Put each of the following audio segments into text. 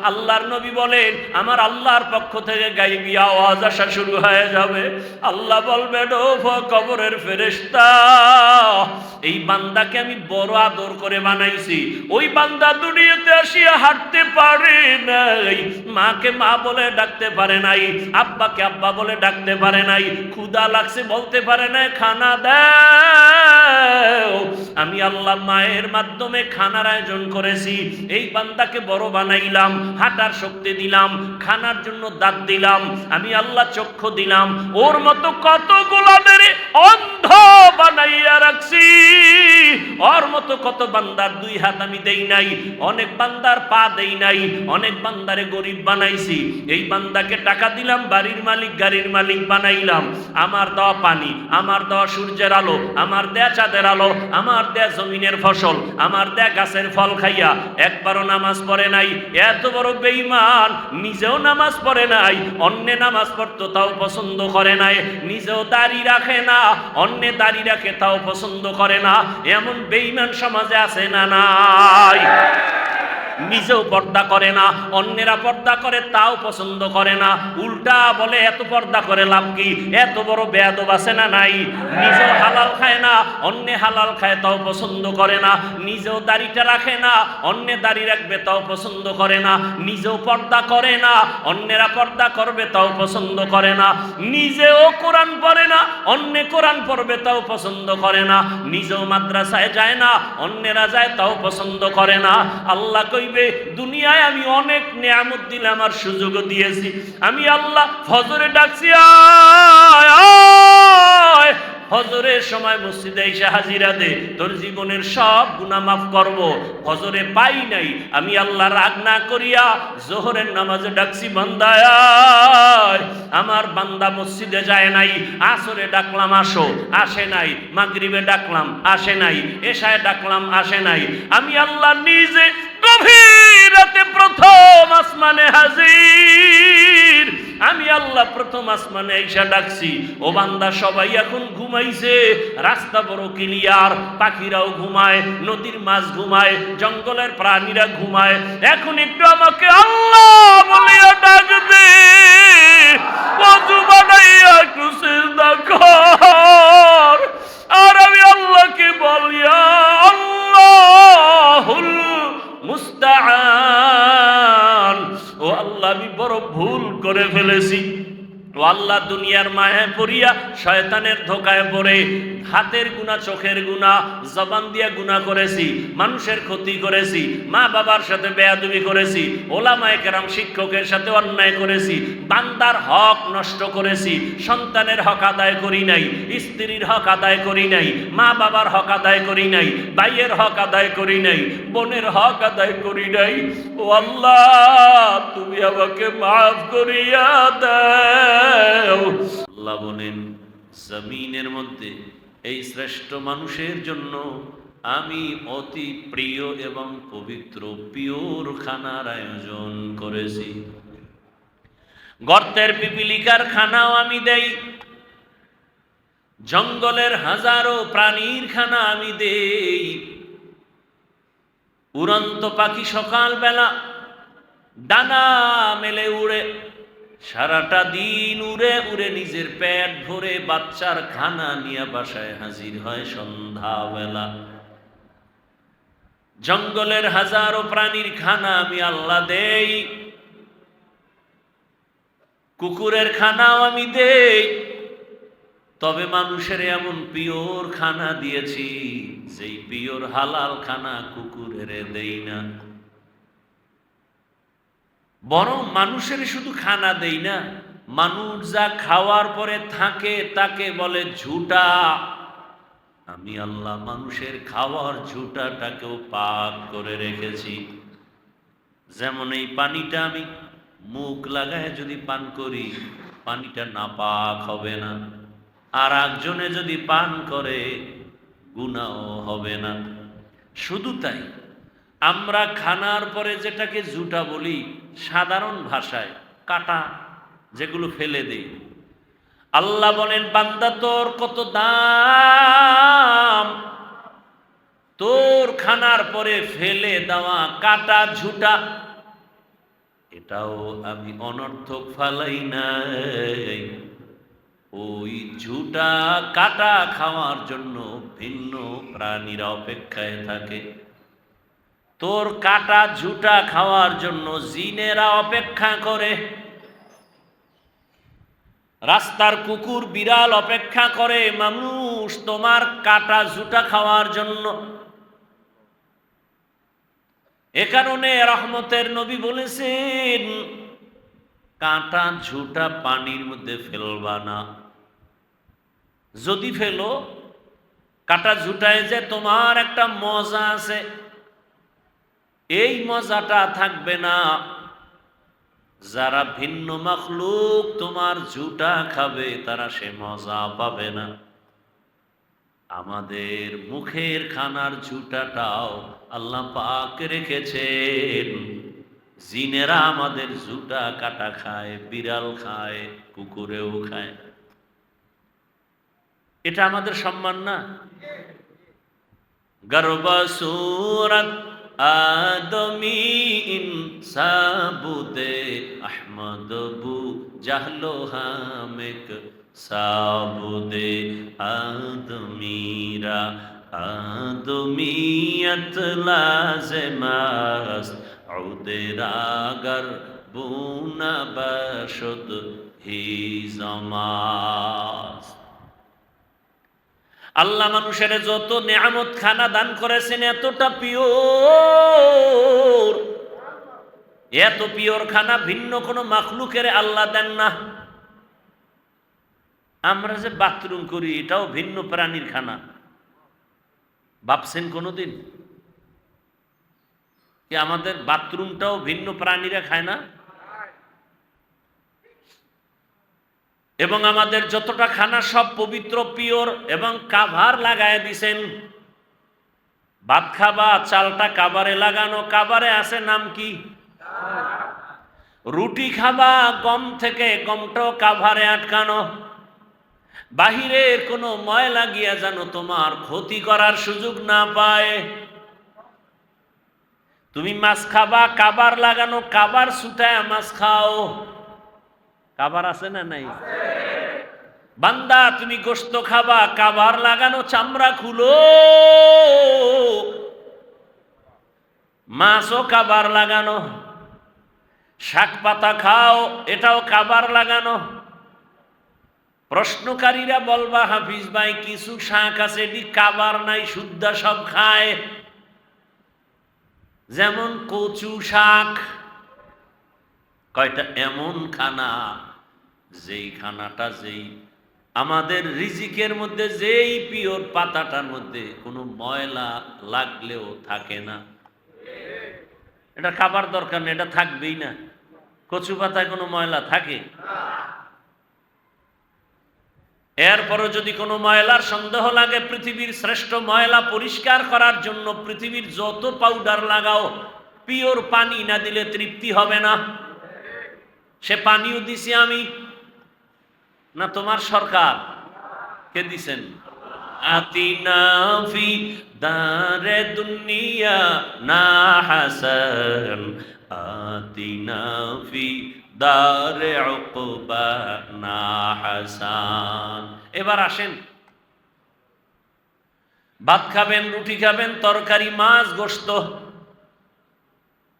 আল্লাহর নবী বলেন আমার আল্লাহর পক্ষ থেকে গায়বী আওয়াজ আসা শুরু হয়ে যাবে। আল্লাহ বলবেন ও কবরের ফেরেশতা, এই বান্দাকে আমি বড় আদর করে বানাইছি। ওই বান্দা দুনিয়াতে আসিয়া হাঁটতে পারে নাই, মাকে মা বলে ডাকতে পারে নাই, আব্বাকে আব্বা বলে ডাকতে পারে নাই, ক্ষুধা লাগছে বলতে পারে নাই, খানা দাও। আমি আল্লাহ মায়ের মাধ্যমে খানার আয়োজন করেছি। এই বান্দাকে বড় বানাইলাম, হাঁটার শক্তি দিলাম, খানার জন্য দাঁত দিলাম, আমি আল্লাহ চক্ষু দিলাম। ওর মতো কত গোলামের অন্ধ বানাইয়া রাখছি, ওর মতো কত বান্দার দুই হাত আমি দেই নাই, অনেক বান্দার পা দেই নাই, অনেক বান্দারে গরিব বানাইছি। এই বান্দাকে টাকা দিলাম, বাড়ির মালিক গাড়ির মালিক বানাইলাম। আমার দেওয়া পানি, আমার দেওয়া সূর্যের আলো, আমার দেয়া চাঁদের আলো, আমার দেয়া জমিনের ফসল, আমার দেয়া গাছের ফল খাইয়া একবারও নামাজ পড়ে নাই। এত বড় বেঈমান, নিজেও নামাজ পড়ে নাই, অন্যে নামাজ পড়তো তাও পছন্দ করে নাই, নিজেও দাড়ি রাখে না, অন্যে দাড়ি রাখে তাও পছন্দ করে না। এমন বেঈমান সমাজে আছে না নাই? নিজেও পর্দা করে না, অন্যেরা পর্দা করে তাও পছন্দ করে না, উল্টা বলে এত পর্দা করে লাভ কি? এত বড় বেয়াদব আছে না নাই? নিজেও হালাল খায় না, অন্যে হালাল খায় তাও পছন্দ করে না, নিজেও দাড়িটা রাখে না, অন্যে দাড়ি রাখবে তাও পছন্দ করে না, নিজেও পর্দা করে না, অন্যেরা পর্দা করবে তাও পছন্দ করে না, নিজেও কোরআন পড়ে না, অন্যে কোরআন পড়বে তাও পছন্দ করে না, নিজেও মাদ্রাসায় যায় না, অন্যেরা যায় তাও পছন্দ করে না। আল্লাহ কই দুনিয়ায় আমি অনেক নিয়ামত দিলাম আর সুযোগ দিয়েছি, আমি আল্লাহ ফজরে ডাকছি আয়, ফজরের সময় মসজিদে এসে হাজিরা দে, তোর জীবনের সব গুনাহ মাফ করব। ফজরে পাই নাই, আমি আল্লাহ রাগ না করিয়া জোহরের নামাজে ডাকছি বান্দা আয়। আমার বান্দা মসজিদে যায় নাই, আসরে ডাকলাম আসো, আসে নাই, মাগরিবে ডাকলাম আসে নাই, এশায় ডাকলাম আসে নাই, আমি আল্লাহ নিজে গভীর রাতে প্রথম আসমানে হাজির, আমি আল্লাহ প্রথম আসমানে এসে ডাকছি। ও বান্দা সবাই এখন ঘুমাইছে, রাস্তা বড় ক্লিয়ার, পাখিরাও ঘুমায়, নদীর মাছ ঘুমায়, জঙ্গলের প্রাণীরা ঘুমায়, এখন একটু আমাকে আল্লাহ বলিয়া ডাক দে, ওযু বানাইয়া একটু সিজদা কর। আর আমি আল্লাহকে বলিয়া আল্লাহুল মুস্তাআন, ও আল্লাহ আমি বড় ভুল করে ফেলেছি। ও আল্লাহ দুনিয়ার মায়ায় পড়িয়া শয়তানের ধোকায় পড়ে হাতের গুনাহ, চোখের গুনাহ, জবান দিয়া গুনাহ করেছি, মানুষের ক্ষতি করেছি, মা বাবার সাথে বেয়াদবি করেছি, ওলামায়ে কেরাম শিক্ষকের সাথে অন্যায় করেছি, বান্দার হক নষ্ট করেছি, সন্তানের হক আদায় করি নাই, স্ত্রীর হক আদায় করি নাই, মা বাবার হক আদায় করি নাই, ভাইয়ের হক আদায় করি নাই, বোনের হক আদায় করি নাই। ও আল্লাহ তুমি আমাকে মাফ করিয়া দাও। আল্লাহ বলেন জমিনের মধ্যে এই শ্রেষ্ঠ মানুষের জন্য আমি অতি প্রিয় এবং পবিত্র পিওর খানার আয়োজন করেছি। গর্তের পিপিলিকার খানাও আমি দেই, জঙ্গলের হাজারো প্রাণীর খানা আমি দেই, উড়ন্ত পাখি সকালবেলা ডানা মেলে উড়ে সারাটা দিন উড়ে উড়ে নিজের পেট ভরে বাচ্চার খানা নিয়ে বাসায় হাজির হয় সন্ধ্যাবেলা। জঙ্গলের হাজারো প্রাণীর খানা আমি আল্লাহ দেই, কুকুরের খানাও আমি দেই, তবে মানুষের এমন পিওর খানা দিয়েছি যেই পিওর হালাল খানা কুকুরের দেই না। বরং মানুষের শুধু খানা দেই না, মানুষ যা খাওয়ার পরে থাকে তাকে বলে ঝুটা। আমি আল্লাহ মানুষের খাওয়ার ঝুটাটাকেও পাক করে রেখেছি। যেমন এই পানিটা আমি মুখ লাগায় যদি পান করি, পানিটা নাপাক হবে না, আর একজনে যদি পান করে গুনাহ হবে না। শুধু তাই, আমরা খানার পরে যেটাকে জুটা বলি, সাধারণ ভাষায় কাটা, যেগুলো ফেলে দেই, আল্লাহ বলেন বান্দা তোর কত দাম, তোর খানার পরে ফেলে দেওয়া কাটা ঝুটা এটাও আমি অনর্থক ফালাই নাই। ওই ঝুটা কাটা খাওয়ার জন্য ভিন্ন প্রাণীরা অপেক্ষায় থাকে। তোর কাটা ঝুটা খাওয়ার জন্য জিনেরা অপেক্ষা করে, রাস্তার কুকুর বিড়াল অপেক্ষা করে, মানুষ তোমার কাটা ঝুটা খাওয়ার জন্য। এ কারণে রহমতের নবী বলেছেন, কাঁটা ঝুটা পানির মধ্যে ফেলবা না। যদি ফেলো, কাঁটা ঝুটায় যে তোমার একটা মজা আছে, এই মজাটা থাকবে না। যারা ভিন্ন মাখলুক তোমার ঝুটা খাবে, তারা সে মজা পাবে না। আমাদের মুখের খানার ঝুটাটাও আল্লাহ পাক রেখেছেন। জিনেরা আমাদের ঝুটা কাটা খায়, বিড়াল খায়, কুকুরেও খায়। এটা আমাদের সম্মান না? গর্ব সুরত আদমি ইনসাবুদে আহমদ বু জাহলো হামেক সাবুদে আদমিরা আদমিয়ত লাজমাস উদেরাগর বুনা বশদ হি জমাস। আল্লাহ মানুষের যত নেয়ামত খানা দান করেছেন, এতটা পিওর, এত পিওর খানা ভিন্ন কোনো মাখলুকের আল্লাহ দেন না। আমরা যে বাথরুম করি, এটাও ভিন্ন প্রাণীর খানা। ভাবছেন কোনোদিন কি আমাদের বাথরুমটাও ভিন্ন প্রাণীরা খায় না? এবং আমাদের যতটা খানা সব পবিত্র, পিওর, এবং কাভার লাগায় দিছেন। ভাত খাবা, চালটা কাভারে লাগানো, কাভারে আছে নাম কি? রুটি খাবা গম থেকে, গমটাও কাভারে আটকানো। বাহিরের কোনো ময়লা গিয়া যেন তোমার ক্ষতি করার সুযোগ না পায়। তুমি মাছ খাবা, কাভার লাগানো, কাভার ছুটায় মাছ খাও। কাভার আছে না নাই? বান্দা তুমি গোশত খাবা, কাভার লাগানো, চামড়া খুলো। মাছও কাভার লাগানো। শাক পাতা খাও, এটাও কাভার লাগানো। প্রশ্নকারীরা বলবা, হাফিজ ভাই কিছু শাক আছে এটি কাভার নাই, শুদ্ধা সব খায়। যেমন কচু শাক, কয়টা এমন খানা, যেই খানাটা যেই আমাদের রিজিকের মধ্যে, যেই পিওর পাতাটার মধ্যে কোনো ময়লা লাগলেও থাকে না। এটা খাবার দরকার নেই, এটা থাকবেই না। কচু পাতায় কোনো ময়লা থাকে? এরপরও যদি কোনো ময়লার সন্দেহ লাগে, পৃথিবীর শ্রেষ্ঠ ময়লা পরিষ্কার করার জন্য পৃথিবীর যত পাউডার লাগাও, পিওর পানি না দিলে তৃপ্তি হবে না। সে পানিও দিছি আমি না তোমার সরকার? কে দিছেন? আতিনা ফি দারে দুনিয়া না হাসান, আতিনা ফি দারে উকবা না হাসান। এবার আসেন, ভাত খাবেন, রুটি খাবেন, তরকারি, মাছ, গোশত,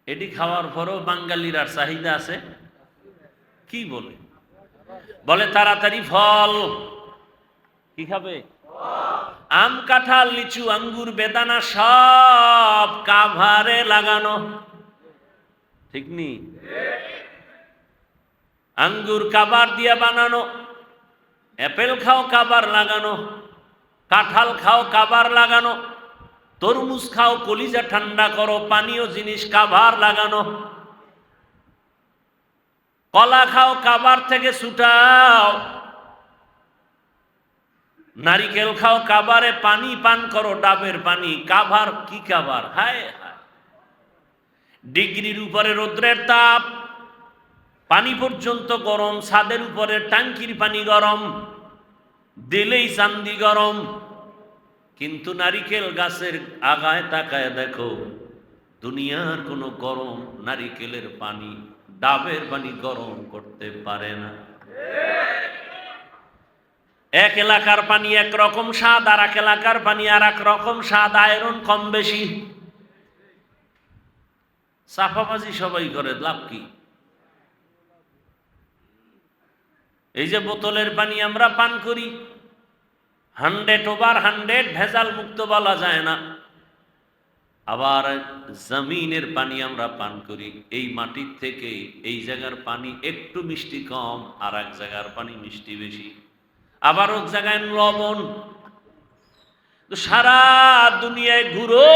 এটি খাওয়ার পরও বাঙালির আর চাহিদা আছে? কি বলে? বলে তাড়াতাড়ি ফল। কি খাবে? আম, কাঁঠাল, লিচু, আঙ্গুর, বেদানা সব কাভারে লাগানো, ঠিক নি? আঙ্গুর কাভার দিয়ে বানানো, অ্যাপেল খাও কাভার লাগানো, কাঁঠাল খাও কাভার লাগানো, তরমুজ খাও কলিজা ঠান্ডা করো, পানীয় জিনিস কাভার লাগানো, কলা খাও কাভার থেকে ছুটাও, নারিকেল খাও কাভারে, পানি পান করো ডাবের পানি, কাভার। কি কাভার? হায় হায়, ডিগ্রির উপরে রৌদ্রের তাপ, পানি পর্যন্ত গরম, ছাদের উপরে ট্যাঙ্কির পানি গরম, দিলেই চান্দি গরম। কিন্তু নারিকেল গাছের আগায় তাকায় দেখো, দুনিয়ার কোনো গরম নারিকেলের পানি ডাবের পানি গরম করতে পারে না। এক এলাকার পানি একরকম স্বাদ, আর এক এলাকার পানি আর এক রকম স্বাদ, আয়রন কম বেশি। চাপাবাজি সবাই করে, লাভ কি? এই যে বোতলের পানি আমরা পান করি, 100/100 ভেজাল মুক্ত বলা যায় না। আবার জমিনের পানি আমরা পান করি, এই মাটির থেকে এই জায়গার পানি একটু মিষ্টি কম, আর এক জায়গার পানি মিষ্টি বেশি, আবার এক জায়গায় লবণ। তো সারা দুনিয়ায় ঘুরো,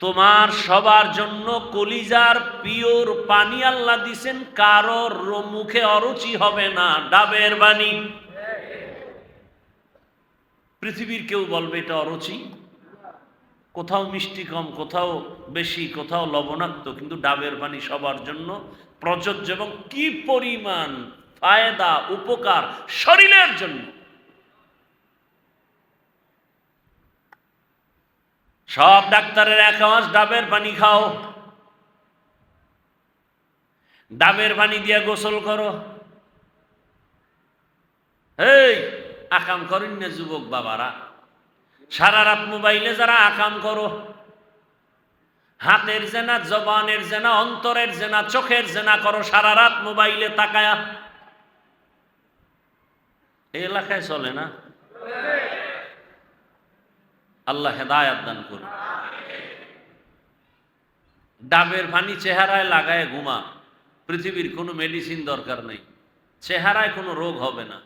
তোমার সবার জন্য কলিজার পিওর পানি আল্লাহ দিছেন, কারোর মুখে অরুচি হবে না, ডাবের পানি। পৃথিবীর কেউ বলবে এটা অরুচি, কোথাও মিষ্টি কম, কোথাও বেশি, কোথাও লবণাক্ত, কিন্তু ডাবের পানি সবার জন্য প্রযোজ্য। এবং কি পরিমাণ ফায়দা, উপকার শরীরের জন্য। সব ডাক্তারের এক আওয়াজ, ডাবের পানি খাও, ডাবের পানি দিয়ে গোসল করো। এই আকাম করেন না যুবক বাবারা, সারা রাত মোবাইলে যারা আকাম করো, হাতের জেনা, জবানের জেনা, অন্তরের জেনা, চোখের জেনা করো সারা রাত মোবাইলে তাকায়া, এই এলাকায় চলে না? আল্লাহ হেদায়াত দান করুন। ডাবের পানি চেহারায় লাগায় ঘুমা, পৃথিবীর কোনো মেডিসিন দরকার নেই, চেহারায় কোনো রোগ হবে না।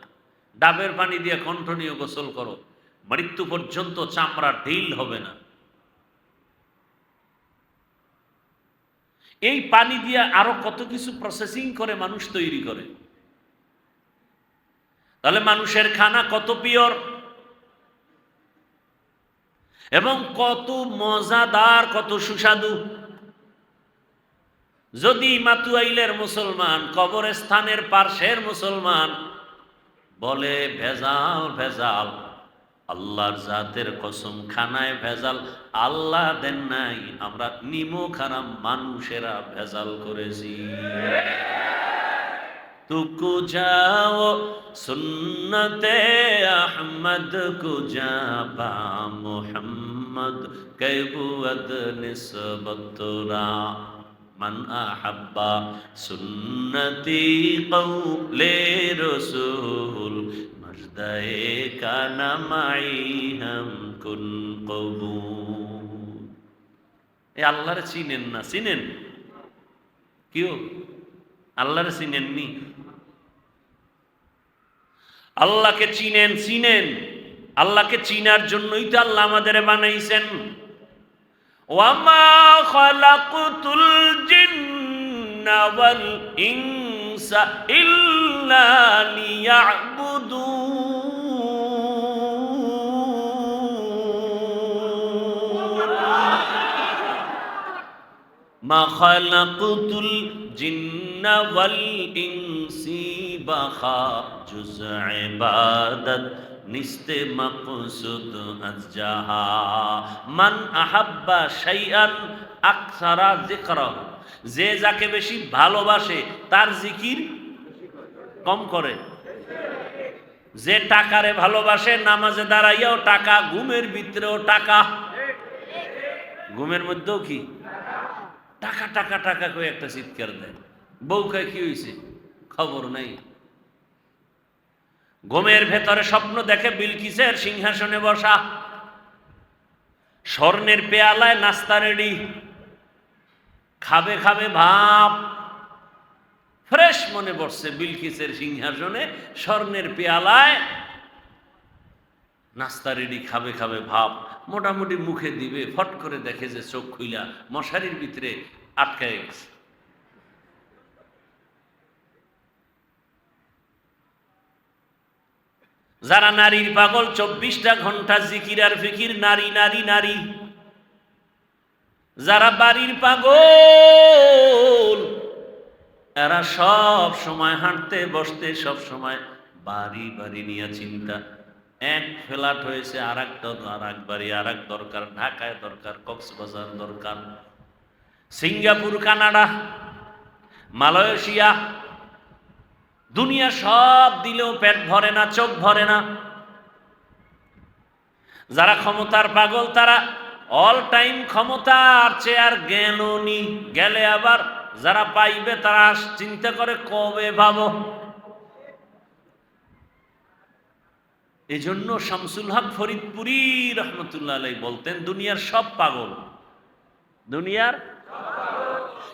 ডাবের পানি দিয়ে কণ্ঠনীয় গোসল করো, মৃত্যু পর্যন্ত চামড়া ঢিল হবে না। এই পানি দিয়ে আরো কত কিছু প্রসেসিং করে মানুষ তৈরি করে। তাহলে মানুষের খানা কত পিওর এবং কত মজাদার, কত সুস্বাদু। যদি মাতুয়াইলের মুসলমান, কবরস্থানের পার্শ্বের মুসলমান বলে ভেজাল ভেজাল, আল্লাহর জাতের কসম খানায় ভেজাল আল্লাহ দেন নাই, আমরা নিমক হারাম মানুষেরা ভেজাল করেছি। তুকু যাও সুন্নতে আহমদ কুজা বা মুহাম্মদ কৈবুয়ত নিসবতরা মান আহাব্বা সুন্নতি কওলে রসুল মজদায়ে কানা মাই হাম কুন কবুল। এই আল্লাহরে চিনেন না? চিনেন? কেউ আল্লাহরে চিনেননি? আল্লাহকে চিনেন? চিনেন? আল্লাহকে চিনার জন্যই তো আল্লাহ আমাদের বানাইছেন। ওয়ামা খালাকুতুল জিন্না ওয়াল ইনসা ইল্লা লিয়াবুদুন। মা খালাকুতুল জিন্না ওয়াল ইনসি বাখা জুজ ইবাদত নিস্তে মাকসুদ আজজাহা মান আহাব্বা শাইআন আকসারা যিকরাহু। যে যাকে বেশি ভালোবাসে তার জিকির কম করে। যে টাকারে ভালোবাসে নামাজে দাঁড়াইয়াও টাকা, ঘুমের ভিতরেও টাকা, ঘুমের মধ্যেও কি টাকা টাকা টাকা করে একটা চিৎকার দেয়। বউ কয় কি হয়েছে, খবর নাই। ঘুমের ভেতরে স্বপ্ন দেখে বিলকিসের সিংহাসনে বসা, স্বর্ণের পেয়ালায় নাস্তা রেডি, খাবে খাবে ভাব, ফ্রেশ মনে বসছে বিলকিসের সিংহাসনে, স্বর্ণের পেয়ালায় নাস্তা রেডি, খাবে খাবে ভাব, মোটামুটি মুখে দিবে, ফট করে দেখে যে চোখ খুইলা মশারির ভিতরে আটকায় গেছে। যারা নারীর পাগল, 24টা ঘন্টা জিকির আর ফিকির, নারী নারী নারী। যারা বাড়ির পাগল, এরা সব সময় হাঁটতে বসতে সব সময় বাড়ি বাড়ি নিয়ে চিন্তা। এক ফ্ল্যাট হয়েছে আর এক বাড়ি, আর এক দরকার, ঢাকায় দরকার, কক্সবাজার দরকার, সিঙ্গাপুর, কানাডা, মালয়েশিয়া, দুনিয়া সব দিলেও পেট ভরে না, চোখ ভরে না। যারা ক্ষমতার পাগল তারা অল টাইম ক্ষমতার চেয়ার জ্ঞানও নি, গেলে আবার যারা পাইবে তারা চিন্তা করে কবে পাবো। এই জন্য শামসুল হক ফরিদপুরি রহমতুল্লাহ আলাইহি বলতেন, দুনিয়ার সব পাগল, দুনিয়ার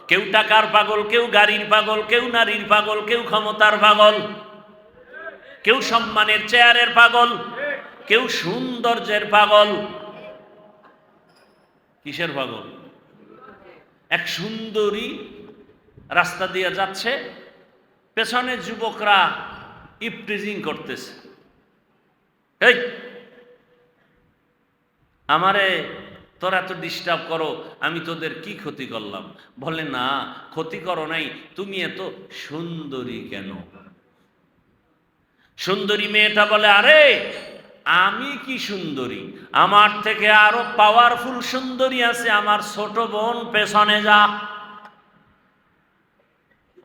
কেউ টাকার পাগল, কেউ গাড়ির পাগল, কেউ নারীর পাগল, কেউ ক্ষমতার পাগল, কেউ সম্মানের চেয়ারের পাগল, কেউ সৌন্দর্যের পাগল। কিসের পাগল? এক সুন্দরী রাস্তা দিয়ে যাচ্ছে, পেছনে যুবকরা ইপটিজিং করতেছে, এই আমারে তোরা তো ডিস্টার্ব করো, আমি তোদের কি ক্ষতি করলাম? বলে না, ক্ষতি করো নাই, তুমি এত সুন্দরী কেন? সুন্দরী মেয়েটা বলে, আরে আমি কি সুন্দরী, আমার থেকে আরো পাওয়ারফুল সুন্দরী আছে, আমার ছোট বোন, পেছনে যা।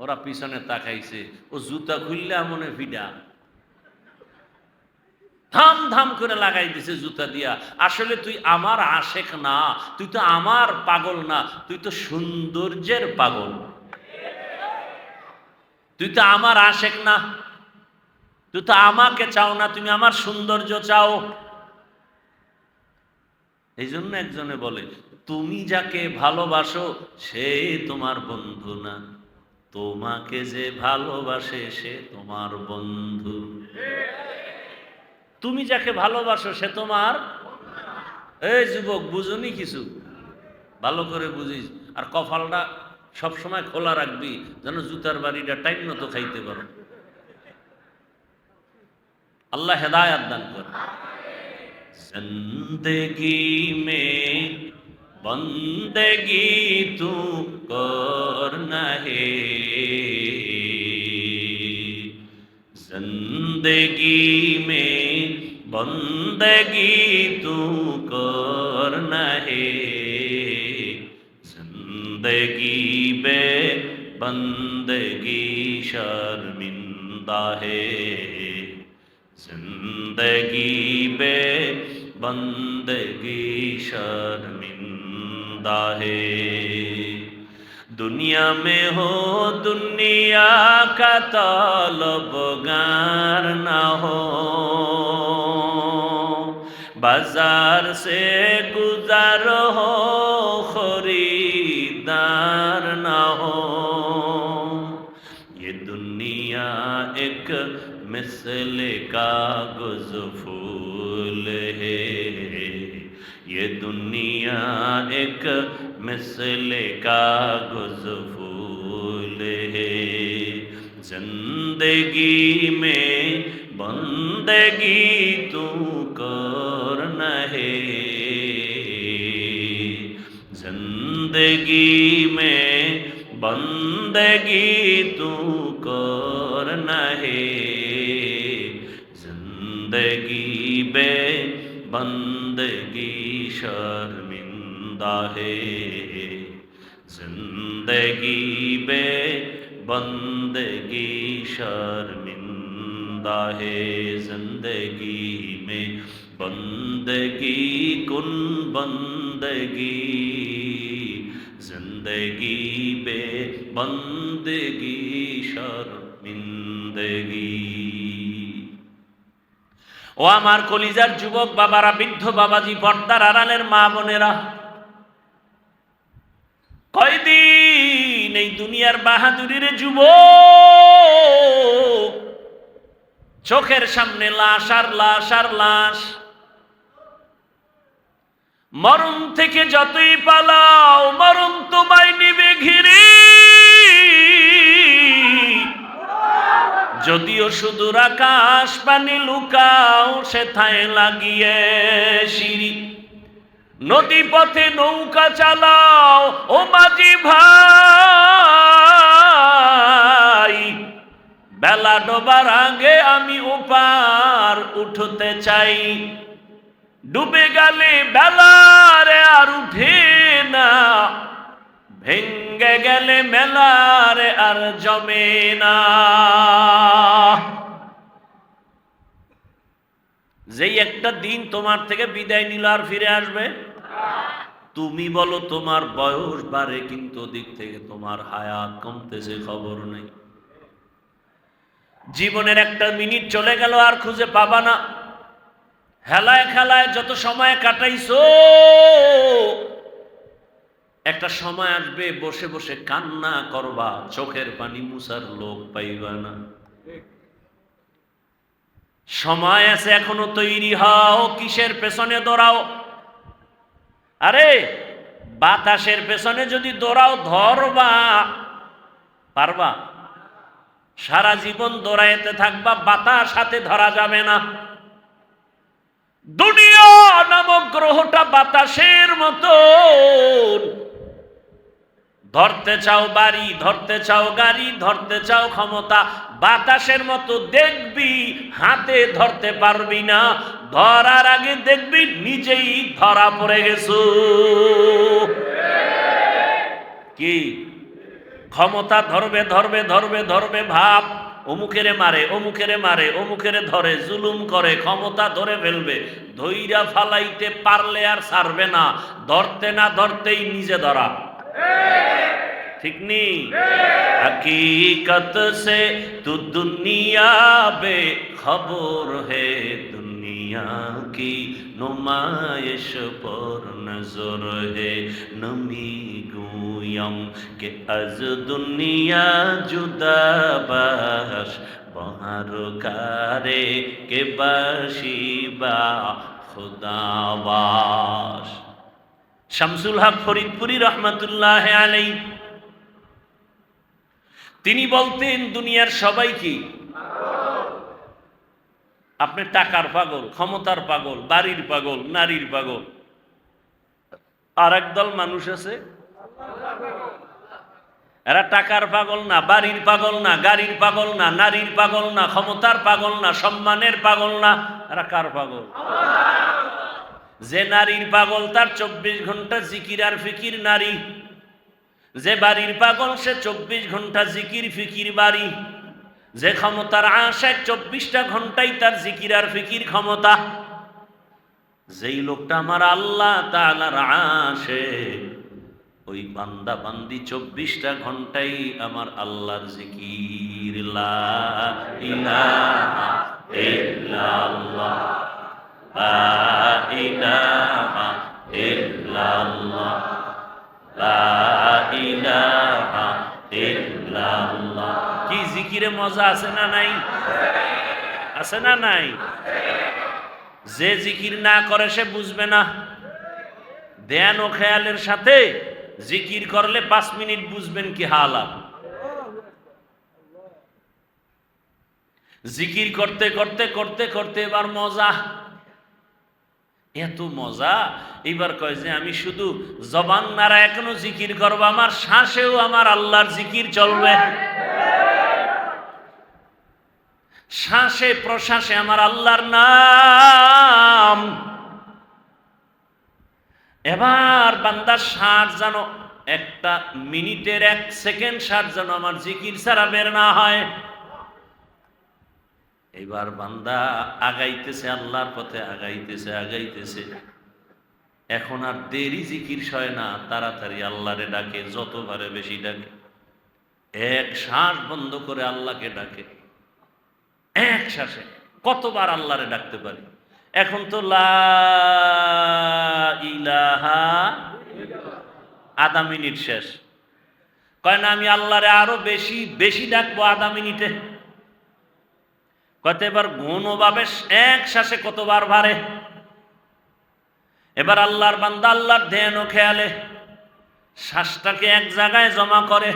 ওরা পিছনে তাকাইছে, ও জুতা খুললে মনে ভিডা, ধাম ধাম করে লাগাই দিছে জুতা দিয়া। আসলে তুই আমার আশেক না, তুই তো আমার পাগল না, তুই তো সৌন্দর্যের পাগল, তুই তো আমার আশেক না, তুই তো আমাকে চাও না, তুমি আমার সৌন্দর্য চাও। এই জন্য একজনে বলে, তুমি যাকে ভালোবাসো সে তোমার বন্ধু না, তোমাকে যে ভালোবাসে সে তোমার বন্ধু। তুমি যাকে ভালোবাসো সে তোমার, এই যুবক বুঝুনি কিছু, ভালো করে বুঝিস, আর কপালটা সবসময় খোলা রাখবি যেন জুতার বাড়িটা টাইম মতো খাইতে পারো। আল্লাহ হেদায়াত দান করে। জিন্দেগি মে বন্দেগি তু করনা হে, जिंदगी में बंदगी तू करना है, जिंदगी बे बंदगी शर्मिंदा है, जिंदगी बे बंदगी शर्मिंदा है। दुनिया में हो दुनिया का तलबगार ना हो, बाजार से गुजार हो खरीदार ना हो, ये दुनिया एक मिसल कागज फूल है, ये दुनिया एक मिसल कागज फूल है, जिंदगी में बंदगी तू करना है, जिंदगी में बंदगी तू करना है, जिंदगी बे बंदगी शर्मिंदा है, जिंदगी बे बंदगी शर्मिंदा है, जिंदगी में बंदगी कुन बंदगी, जिंदगी बे बंदगी शर्मिंदगी। ও আমার কলিজার যুবক বাবারা, বৃদ্ধ বাবাজি, পর্দার আড়ালের মা বোনেরা, কয়দিন এই দুনিয়ার বাহাদুরির যুবক, চোখের সামনে লাশ আর লাশ আর লাশ। মরণ থেকে যতই পালাও মরণ তোমায় নিবে ঘিরে, যদিও সুদূর আকাশ পানি লুকাও সেথায় লাগিয়ে সিঁড়ি, নদী পথে নৌকা চালাও ও মাঝি ভাই, বেলা ডোবার আগে আমি ওপার উঠতে চাই, ডুবে গেলে বেলারে আর উঠে না, ভেঙ্গে গেলে মেলারে আর জমে না। যেই একটা দিন তোমার থেকে বিদায় নিল আর ফিরে আসবে? তুমি বলো তোমার বয়স বাড়ে, কিন্তু দিক থেকে তোমার হায়াত কমতেছে, খবর নেই। জীবনের একটা মিনিট চলে গেল আর খুঁজে পাবা না। হেলায় খেলায় যত সময় কাটাইছো, একটা সময় আসবে বসে বসে কান্না করবা, চোখের পানি মুছার লোক পাইবা না। সময় আছে এখনো, তৈরি হও। কিসের পেছনে দৌড়াও? আরে বাতাসের পেছনে যদি দৌড়াও, ধরবা পারবা? সারা জীবন দৌড়াইতে থাকবা, বাতাস হাতে ধরা যাবে না। দুনিয়া নামক গ্রহটা বাতাসের মতো। ধরতে চাও বাড়ি, ধরতে চাও গাড়ি, ধরতে চাও ক্ষমতা, বাতাসের মতো দেখবি, হাতে ধরতে পারবি না। ধরার আগে দেখবি নিজেই ধরা পড়ে গেছো। কি ক্ষমতা? ধরবে ধরবে ধরবে ধরবে ভাব, অমুকেরে মারে, অমুকেরে মারে, অমুকেরে ধরে, জুলুম করে, ক্ষমতা ধরে ফেলবে। ধইরা ফালাইতে পারলে আর ছাড়বে না, ধরতে না ধরতেই নিজে ধরা। ঠিক নি? हकीकत से तू दुनिया बेखबर है, दुनिया की नुमाइश पर नजर है। नमी गुयम के अज दुनिया जुदा बाश, बहार कारे के बाशिबा खुदाबाश। শামসুল হক ফরিদপুরি রহমতুল্লাহ আলাইহি তিনি বলতেন, দুনিয়ার সবাই কি? আপনি টাকার পাগল, ক্ষমতার পাগল, বাড়ির পাগল, নারীর পাগল। আর একদল মানুষ আছে, এরা টাকার পাগল না, বাড়ির পাগল না, গাড়ির পাগল না, নারীর পাগল না, ক্ষমতার পাগল না, সম্মানের পাগল না। এরা কার পাগল? যে নারীর পাগল তার 24 ঘন্টা জিকির আর ফিকির নারী। যে বাড়ির পাগল সে 24 ঘন্টা জিকির ফিকির বাড়ি। যে ক্ষমতার আশায় 24টা ঘন্টাই তার জিকির আর ফিকির ক্ষমতা। যেই লোকটা আমার আল্লাহ তাআলার আশিক, ওই বান্দা বান্দি 24টা ঘন্টাই আমার আল্লাহর জিকির। লা ইলাহা ইল্লাল্লাহ, লা ইলাহা ইল্লাল্লাহ, লা ইলাহা ইল্লাল্লাহ। কি জিকিরে মজা আছে না নাই? আছে না নাই? যে জিকির না করে সে বুঝবে না। ধ্যান ও খেয়ালের সাথে জিকির করলে 5 মিনিট বুঝবেন কি হালাত। জিকির করতে করতে করতে করতে এবার মজা, এত মজা। এইবার কয় যে আমি শুধু জবান নাড়া এখনো জিকির করবো, আমার শ্বাসেও আমার আল্লাহর জিকির চলবে, শ্বাসে প্রশ্বাসে আমার আল্লাহর নাম। এবার বান্দার শ্বাস যেন একটা মিনিটের 1 সেকেন্ড শ্বাস যেন আমার জিকির ছাড়া বের না হয়। এবার বান্দা আগাইতেছে, আল্লাহর পথে আগাইতেছে আগাইতেছে। এখন আর দেরি জিকির সয় না, তাড়াতাড়ি আল্লাহরে ডাকে, যতবারে বেশি ডাকে। এক শ্বাস বন্ধ করে আল্লাহকে ডাকে, এক শ্বাসে কতবার আল্লাহরে ডাকতে পারি। এখন তো লা ইলাহা, আধা মিনিট শেষ। কয় না আমি আল্লাহরে আরো বেশি বেশি ডাকবো আধা মিনিটে। কত এবার ঘনভাবে এক শ্বাসে কতবার বাড়ে। এবার আল্লাহর বান্দা আল্লাহর ধ্যান ও খেয়ালে শ্বাসটাকে এক জায়গায় জমা করে।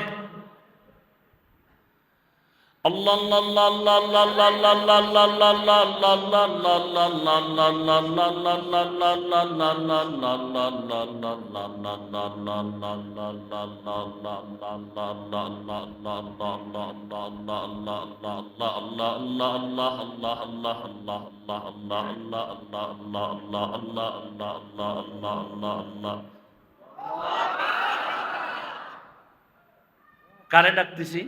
কারে ডাকতেছি?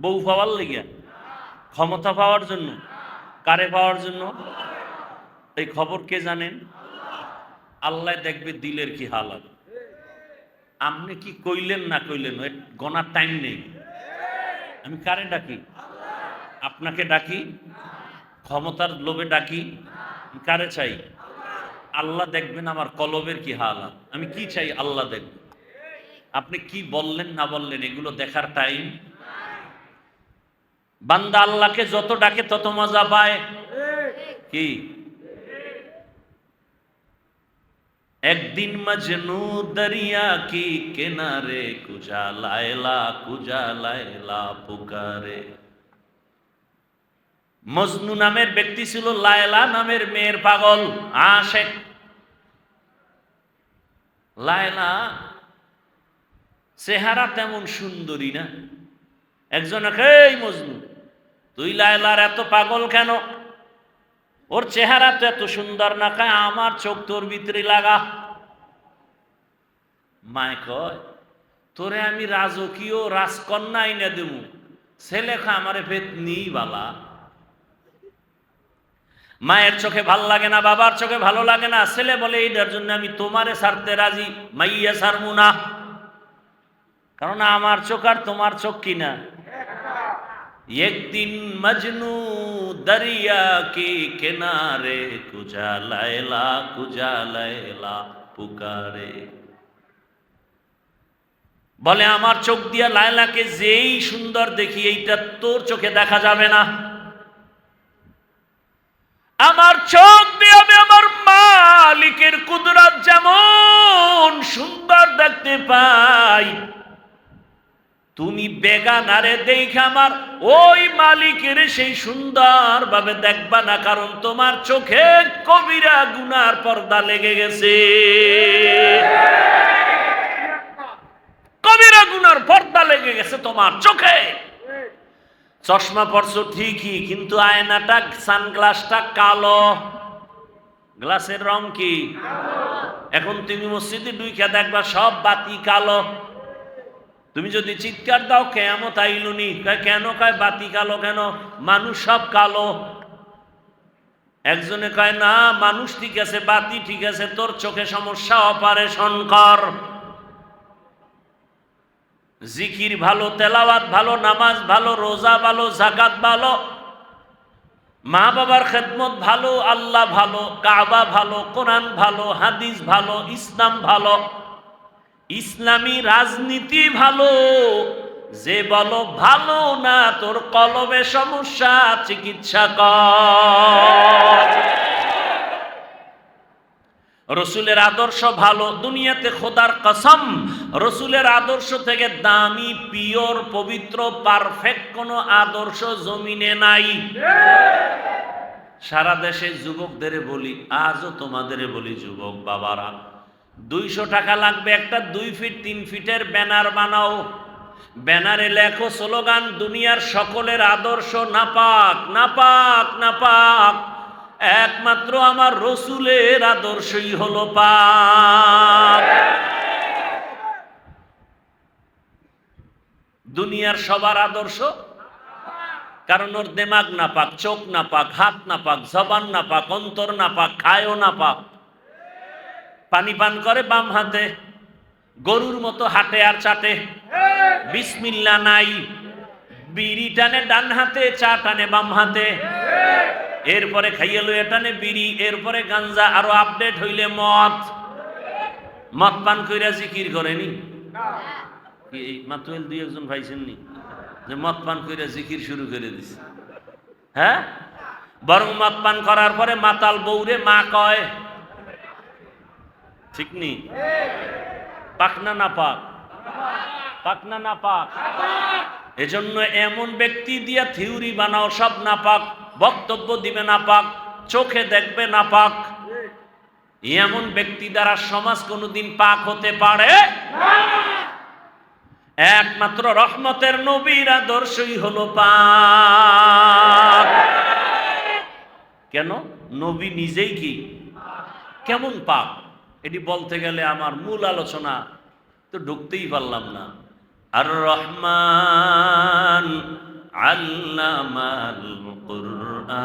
বউ পাওয়ার লেগে, ক্ষমতা পাওয়ার জন্য, কারে পাওয়ার জন্য? এই খবর কে জানেন? আল্লাহ দেখবে দিলের কি হালাত। আপনি কি কইলেন না কইলেন গনার টাইম নেই। আমি কারে ডাকি? আপনাকে ডাকি? ক্ষমতার লোভে ডাকি? কারে চাই? আল্লাহ দেখবেন আমার কলবের কি হালাত। আমি কি চাই আল্লাহ দেখবেন। আপনি কি বললেন না বললেন এগুলো দেখার টাইম। বান্দা আল্লাহকে যত ডাকে তত মজা পায়। কি? একদিন মজনু দরিয়া কি কিনারে কুজা লায়লা পুকারে। মজনু নামের ব্যক্তি ছিল লায়লা নামের মেয়ের পাগল আশেক। লায়লা চেহারা তেমন সুন্দরী না। একজন এই মজনু, তুই লায়লার এত পাগল কেন? ওর চেহারা তো এত সুন্দর না। খায় আমার চোখ তোর ভিতরে লাগা। মায় কয়, তোরে আমি রাজকীয় রাজকন্যা আইনা দেবো, ছেলে খা আমারে ভেদ নিই বালা। মায়ের চোখে ভাল লাগে না, বাবার চোখে ভালো লাগে না। ছেলে বলে এইটার জন্য আমি তোমারে ছাড়তে রাজি, মাইয়া ছাড়বো না। কারণ আমার চোখ আর তোমার চোখ কিনা। একদিন মজনু দরিয়া কি কিনারে কুজা লায়লা পুকারে। বলে আমার চোখ দিয়া লায়লাকে যেই সুন্দর দেখি, এইটা তোর চোখে দেখা যাবে না। আমার চোখ দিয়ে আমি আমার মালিকের কুদরত যেমন সুন্দর দেখতে পাই, তুমি বেগানারে দেখে আমার ওই মালিকের সেই সুন্দর ভাবে দেখবা না। কারণ তোমার চোখে কবিরা গুনার পর্দা লেগে গেছে। কবিরা গুনার পর্দা লেগে গেছে তোমার চোখে। চশমা পরছো ঠিকই, কিন্তু আয়নাটা সানগ্লাসটা কালো। গ্লাসের রং কি? এখন তুমি মসজিদে ঢুইকা দেখবা সব বাতি কালো। তুমি যদি চিৎকার দাও কিয়ামত আইলুনি, কেন? কয় বাতি কালো কেন? মানুষ সব কালো। একজনে কয় না, মানুষ ঠিক আছে, বাতি ঠিক আছে, তোর চোখে সমস্যা, অপারেশন কর। জিকির ভালো, তেলাওয়াত ভালো, নামাজ ভালো, রোজা ভালো, যাকাত ভালো, মা বাবার খেদমত ভালো, আল্লাহ ভালো, কাবা ভালো, কোরআন ভালো, হাদিস ভালো, ইসলাম ভালো, ইসলামী রাজনীতি ভালো। যে বলো ভালো না, তোর কলবে সমস্যা, চিকিৎসা কর। রসুলের আদর্শ ভালো, দুনিয়াতে খোদার কসম রসুলের আদর্শ থেকে দামি, পিওর, পবিত্র, পারফেক্ট কোন আদর্শ জমিনে নাই। সারা দেশে যুবকদের বলি, আজও তোমাদের বলি, যুবক বাবারা, 200 টাকা লাগবে, একটা 2 ফিট 3 ফিটের ব্যানার বানাও। ব্যানারে লেখো স্লোগান, দুনিয়ার সকলের আদর্শ নাপাক নাপাক নাপাক, একমাত্র আমার রসুলের আদর্শই হলো পাক। দুনিয়ার সবার আদর্শ, কারণ ওর দেমাগ নাপাক, চোখ নাপাক, হাত নাপাক, জবান নাপাক, অন্তর নাপাক, খায়ও নাপাক। পানি পান করে বাম হাতে, গরুর মতো হাঁটে আর চাটে, বিসমিল্লাহ নাই। বিড়ি টানে ডান হাতে, চা টানে বাম হাতে, এরপরে খাইয়ে লইয়া টানে বিড়ি, এরপরে গাঞ্জা, আরো আপডেট হইলে মদ। মদ পান কইরা জিকির করেনি? এই মাতুয়েল 2-1 জন ভাইছেননি যে মদ পান কইরা জিকির শুরু করে দিছে? হ্যাঁ, বরং মদ পান করার পরে মাতাল বউরে মা কয়। ঠিক নি? পাকনা না পাক? পাকনা না পাক? এজন্য এমন ব্যক্তি দিয়া থিওরি বানাও সব না পাক, বক্তব্য দিবে না পাক, চোখে দেখবে না পাক। এমন ব্যক্তি দ্বারা সমাজ কোনোদিন পাক হতে পারে না। একমাত্র রহমতের নবীর আদর্শই হলো পাক। কেন? নবী নিজেই কি কেমন পাক, এটি বলতে গেলে আমার মূল আলোচনা তো ঢুকতেই পারলাম না। আর রহমান আল্লামাল কুরআন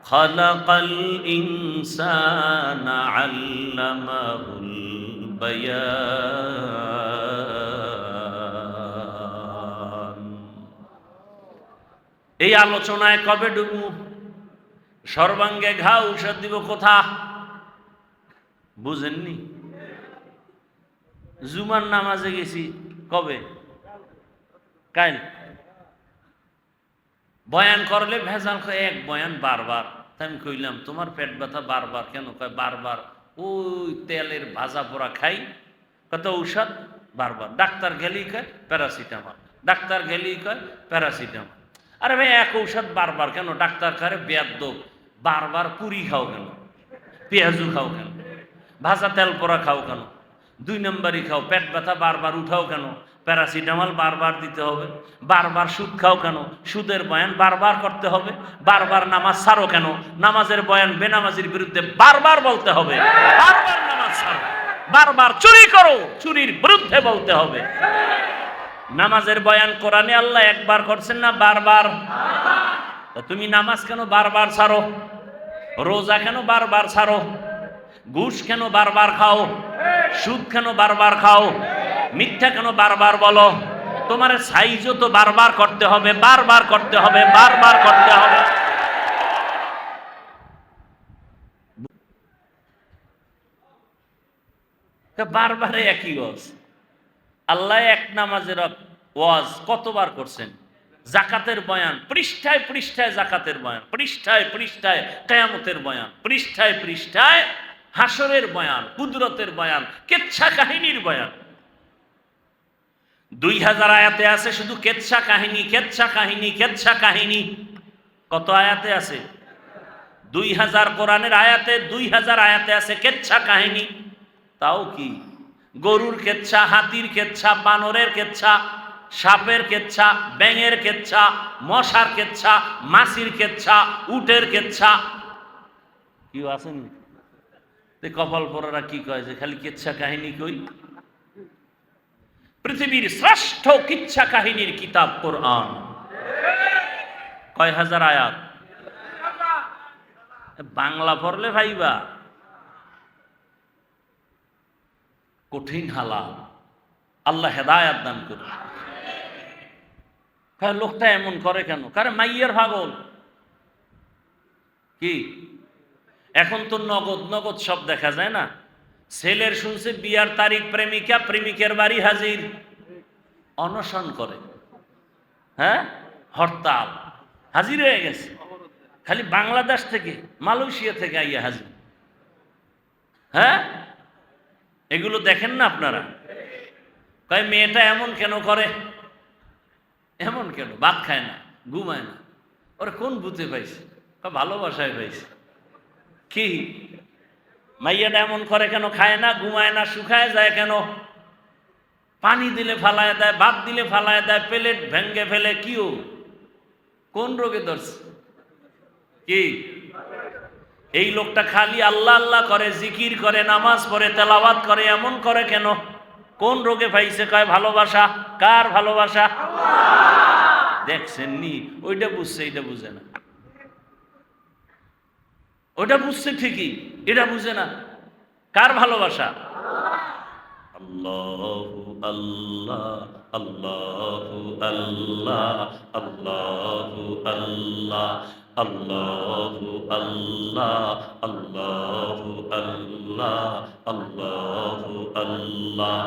খালাকাল ইনসানা আল্লামাহুল বায়ান। এই আলোচনায় কবে ঢুকবো? সর্বাঙ্গে ঘা ঔষধ দিব কোথা? বুঝেননি? জুমার নামাজে গেছি কবে? কাল। বয়ান করলে ভেজাল কয় এক বয়ান বারবার। তাই আমি কইলাম তোমার পেট ব্যথা বারবার কেন? কয় বারবার ওই তেলের ভাজা পোড়া খাই, কত ঔষধ বারবার। ডাক্তার গেলেই কয় প্যারাসিটামল, ডাক্তার গেলেই কয় প্যারাসিটামল। আরে ভাই এক ঔষধ বারবার কেন? ডাক্তার কারে বেয়াদ্দ, বারবার পুরি খাও কেন? পেঁয়াজু খাও কেন? ভাজা তেল পোড়া খাও কেন? 2 নম্বরই খাও। পেট ব্যথা বারবার উঠাও কেন? প্যারাসিটামল বারবার দিতে হবে। বারবার সুদ খাও কেন? সুদের বয়ান বারবার করতে হবে। বারবার নামাজ ছাড়ো কেন? নামাজের বয়ান বেনামাজির বিরুদ্ধে বারবার বলতে হবে। বারবার নামাজ ছাড়ো। বারবার চুরি করো, চুরির বিরুদ্ধে বলতে হবে। নামাজের বয়ান কোরআনে আল্লাহ একবার করছেন না বারবার? তুমি নামাজ কেন বারবার ছাড়ো? রোজা কেন বারবার ছাড়ো? ঘুষ কেন বারবার খাও? সুদ কেন বারবার খাও? মিথ্যা কেন বারবার বলো? তোমার সাইজও তো বারবার করতে হবে, বারবার করতে হবে, বারবার করতে হবে। বারবারে একই ওয়াজ। আল্লাহ এক নামাজের ওয়াজ কতবার করছেন? জাকাতের বয়ান পৃষ্ঠায় পৃষ্ঠায়, জাকাতের বয়ান পৃষ্ঠায় পৃষ্ঠায়, কিয়ামতের বয়ান পৃষ্ঠায় পৃষ্ঠায়, হাসরের বয়ান, কুদরতের বয়ান, কেচ্ছা কাহিনীর বয়ান। 2000 আয়াতে আছে শুধু কেচ্ছা কাহিনী, কেচ্ছা কাহিনী, কেচ্ছা কাহিনী। কত আয়াতে আছে? 2000 কোরআনের আয়াতে, 2000 আয়াতে আছে কেচ্ছা কাহিনী। তাও কি গরুর কেচ্ছা, হাতির কেচ্ছা, বানরের কেচ্ছা, সাপের কেচ্ছা, ব্যাঙের কেচ্ছা, মশার কেচ্ছা, মাছির কেচ্ছা, উটের কেচ্ছা। কি আছেন কপাল পরারা কি কয় যে খালি কেচ্ছা কাহিনী কই? পৃথিবীর শ্রেষ্ঠ কিচ্ছা কাহিনীর কিতাব কোরআন। কয় হাজার আয়াত? বাংলা পড়লে ভাইবা কঠিন হালাল। আল্লাহ হেদায়াত দান করুন। লোকটা এমন করে কেন? কারণ মাইয়ের পাগল। কি এখন তো নগদ নগদ সব দেখা যায় না? ছেলের শুনছে বিয়ার তারিখ, প্রেমিকা প্রেমিকের বাড়ি হাজির, অনশন করে, হ্যাঁ হরতাল, হাজির হয়ে গেছে। খালি বাংলাদেশ থেকে, মালয়েশিয়া থেকে আইয়া হাজির। হ্যাঁ এগুলো দেখেন না আপনারা? কয় মেয়েটা এমন কেন করে? এমন কেন? ভাত খায় না, ঘুমায় না। ওরা কোন ভূতে পাইছে? ভালোবাসায় পাইছে। কি মাইয়াটা এমন করে কেন? খায় না, ঘুমায় না, শুকায় যায় কেন? পানি দিলে ফালায় দেয়, ভাত দিলে ফালায় দেয়, প্লেট ভেঙ্গে ফেলে। কিও কোন রোগে ধরছে? কি এই লোকটা খালি আল্লাহ আল্লাহ করে, জিকির করে, নামাজ পড়ে, তেলাওয়াত করে, এমন করে কেন? কোন রোগে পাইছে? কয় ভালোবাসা। কার ভালোবাসা? দেখছেন নি? ওইটা বুঝছে, এটা বুঝে না। ওটা বুঝছে ঠিকই, এটা বুঝে না। কার ভালোবাসা? আল্লাহু আল্লাহ, আল্লাহু আল্লাহ, আল্লাহু আল্লাহ, আল্লাহু আল্লাহ, আল্লাহু আল্লাহ, আল্লাহু আল্লাহ,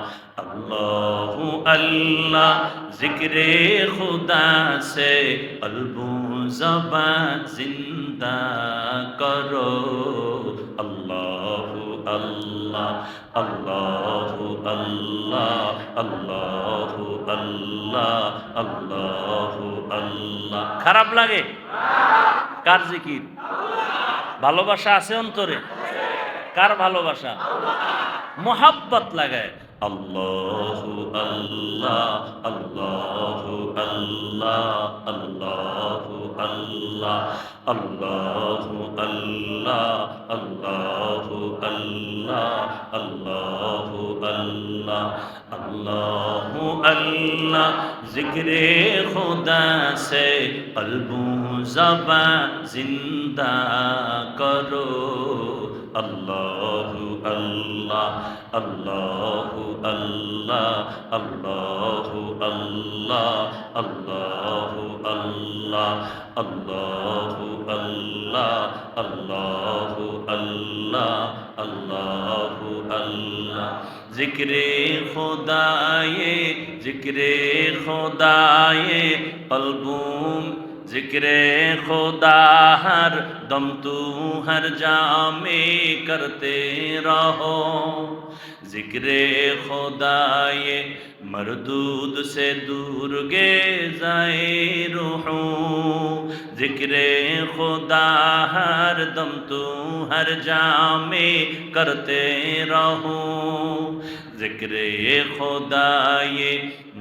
আল্লাহু আল্লাহ। জিক্রে খুদা সে কলবু জবান জিন্দা করো। আল্লাহু আল্লাহ, আল্লাহু আল্লাহ, আল্লাহু আল্লাহ, আল্লাহু আল্লাহ। খারাপ লাগে? কার জিকির? ভালোবাসা আছে অন্তরে? কার ভালোবাসা? মোহাব্বত লাগায় আল্লাহু আল্লাহ আল্লাহু আল্লাহ আল্লাহু আল্লাহ আল্লাহু আল্লাহ আল্লাহু আল্লাহ আল্লাহু আল্লাহ আল্লাহু আল্লাহ জিক্রে খুদা সে কলবু জবান জিন্দা করো আল্লাহু আল্লাহ আল্লাহু আল্লাহ আল্লাহু আল্লাহ আল্লাহু আল্লাহ আল্লাহু আল্লাহ আল্লাহু আল্লাহ আল্লাহু আল্লাহ জিক্রে খুদায়ে কলবুম जिक्रे खुदा हर दम तू हर जामे करते रहो जिक्रे खुदा ये मरदूद से दूर गे जाए रूहू जिक्रे खुदा हर दम तू हर जामे करते रहो जिक्रे खुदा ये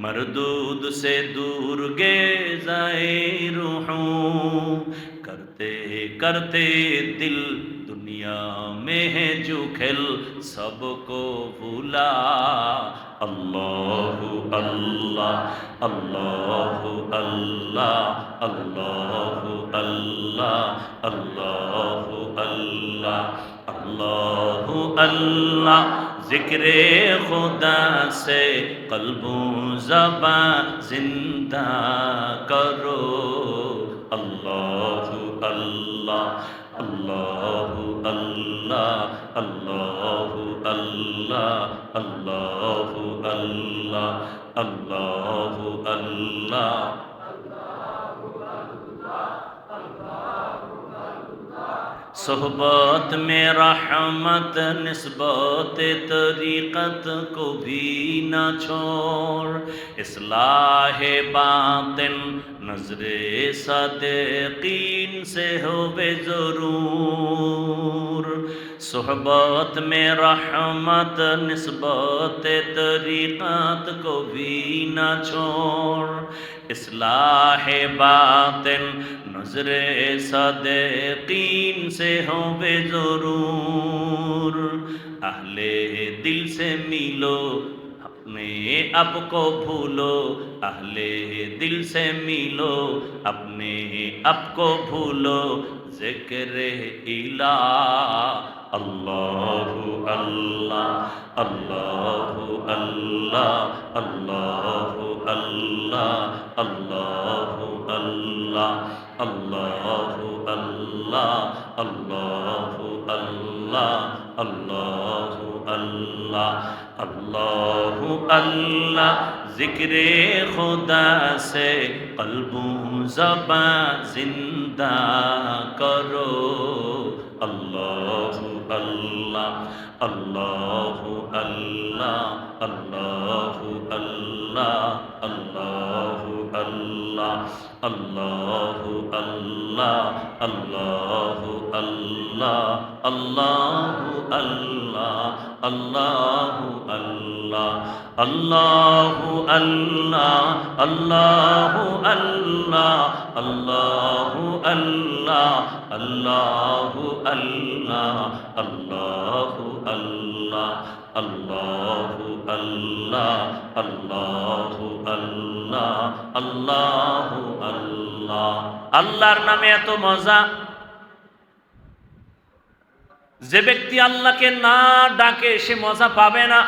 मरदूद से दूर गे जाए रूहू करते करते दिल दुनिया में है जो खेल सबको भूला अल्लाहु अल्लाह अल्लाहु अल्लाह अल्लाहु अल्लाह अल्लाहु अल्लाह अल्लाहु अल्लाह जिक्रे खुदा से कल्बो ज़बान जिंदा करो अल्लाहु अल्लाह अल्लाहु अल्लाह अल्लाहु अल्लाह अल्लाहु अल्लाह अल्लाहु अल्लाह सोहबत में रहमत निस्बत तरीक़त को भी न छोड़ इस्लाहे बातिन नज़रे सदीक़ीन से होवे ज़रूर सोहबत में रहमत निस्बत तरीक़त को भी न छोड़ इस्लाहे बातिन नज़रे सदीक़ीन से होवे ज़रूर अहले दिल से मिलो अपने आप को भूलो अहले दिल से मिलो अपने आप को भूलो ज़िक्र इलाह अल्लाहु अल्लाह अल्लाहु अल्लाह अल्लाहु अल्लाह अल्लाहु अल्लाह अल्लाहु अल्लाह अल्लाहु अल्लाह अल्लाहु अल्लाह अल्लाहु अल्लाह जिक्रे खुदा से कल्बो ज़बान जिंदा करो अल्लाहु अल्लाह अल्लाहु अल्लाह अल्लाहु अल्लाह अल्लाहु अल्लाह अल्लाहु अल्लाह अल्लाहु अल्लाह अल्लाहु अल्लाह अल्लाहु अल्लाह अल्लाहु अल्लाह अल्लाहु अल्लाह अल्लाहु अल्लाह अल्लाहु अल्लाह अल्लाहु अल्लाह अल्लाहु अल्लाह अल्लाहु अल्लाह अल्लाहु अल्लाह আল্লাহর নামে এত মজা যে ব্যক্তি আল্লাহকে না ডাকে সে মজা পাবে না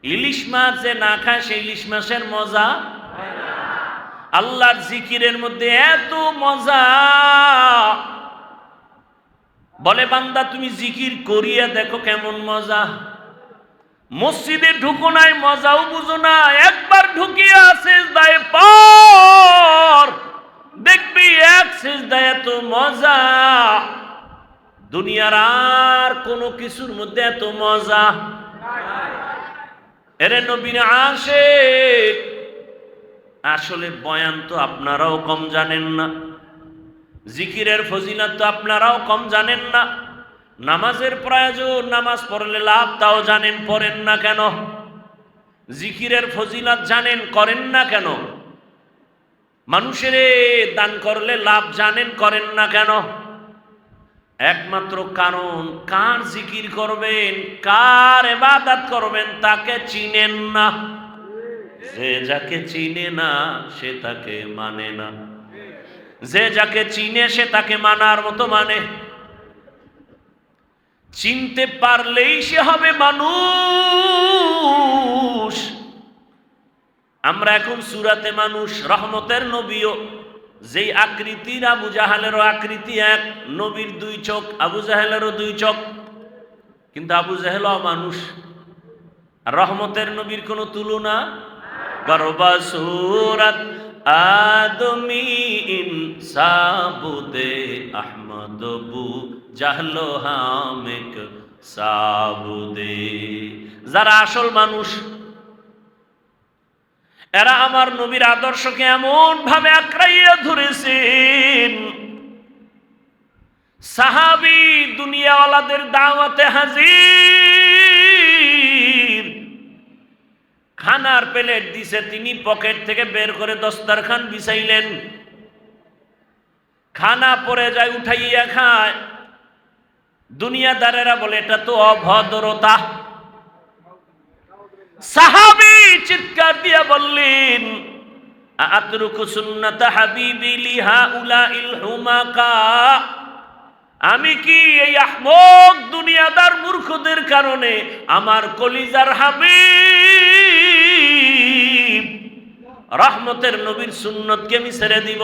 ইলিশ মাছ যে না খায় সে ইলিশ মাছের মজা পায় না আল্লাহর জিকিরের মধ্যে এত মজা বলে বান্দা তুমি জিকির করিয়া দেখো কেমন মজা মসজিদে ঢুকো নাই মজাও বুঝো না একবার ঢুকিয়া সিজদায় পড় দেখবি এক সিজদায় এত মজা দুনিয়ার আর কোনো কিছুর মধ্যে এত মজা এরে নবীর আশিক আসলে বয়ান তো আপনারাও কম জানেন না জিকিরের ফজিলত তো আপনারাও কম জানেন না নামাজের প্রয়োজন নামাজ পড়লে লাভ তাও জানেন পড়েন না কেন জিকিরের ফজিলত জানেন, করেন না কেন? মানুষের দান করলে লাভ জানেন, করেন না কেন? একমাত্র কারণ, কার জিকির করবেন, কার ইবাদত করবেন তাকে চিনেন না। যে যাকে চিনে না সে তাকে মানে না, যে যাকে চিনে সে তাকে মানার মতো মানে। চিনতে পারলেই সে হবে মানুষ। আমরা এখন সূরাতে মানুষ, রহমতের নবীও যেই আকৃতির, আবু জাহালেরও আকৃতি এক, নবীর দুই চোখ, আবু জাহেলেরও দুই চোখ, কিন্তু আবু জাহেলও মানুষ। আর রহমতের নবীর কোনো তুলনা? গরবা সুরাত আদমি ইনসাবুদে আহমদ বু জাহলো হামেক সাবুদে। যারা আসল মানুষ এরা আমার নবীর আদর্শকে এমন ভাবে আঁকড়াইয়া ধরেছেন, সাহাবী দুনিয়াওয়ালাদের দাওয়াতে হাজির। খানার প্লেট দিছে, তিনি পকেট থেকে বের করে দস্তরখান বিছাইলেন। খানা পরে যায়, উঠাইয়া খায়। দুনিয়াদারেরা বলে এটা তো অভদ্রতা। সাহাবী চিৎকার দিয়া বললেন, আতরুকু সুন্নাত হাবিবি লিহাউলাইল হুমাকা। আমি কি এই আহমক দুনিয়াদার মূর্খদের কারণে আমার কলিজার হাবিব রহমতের নবীর সুন্নতকে আমি ছেড়ে দিব?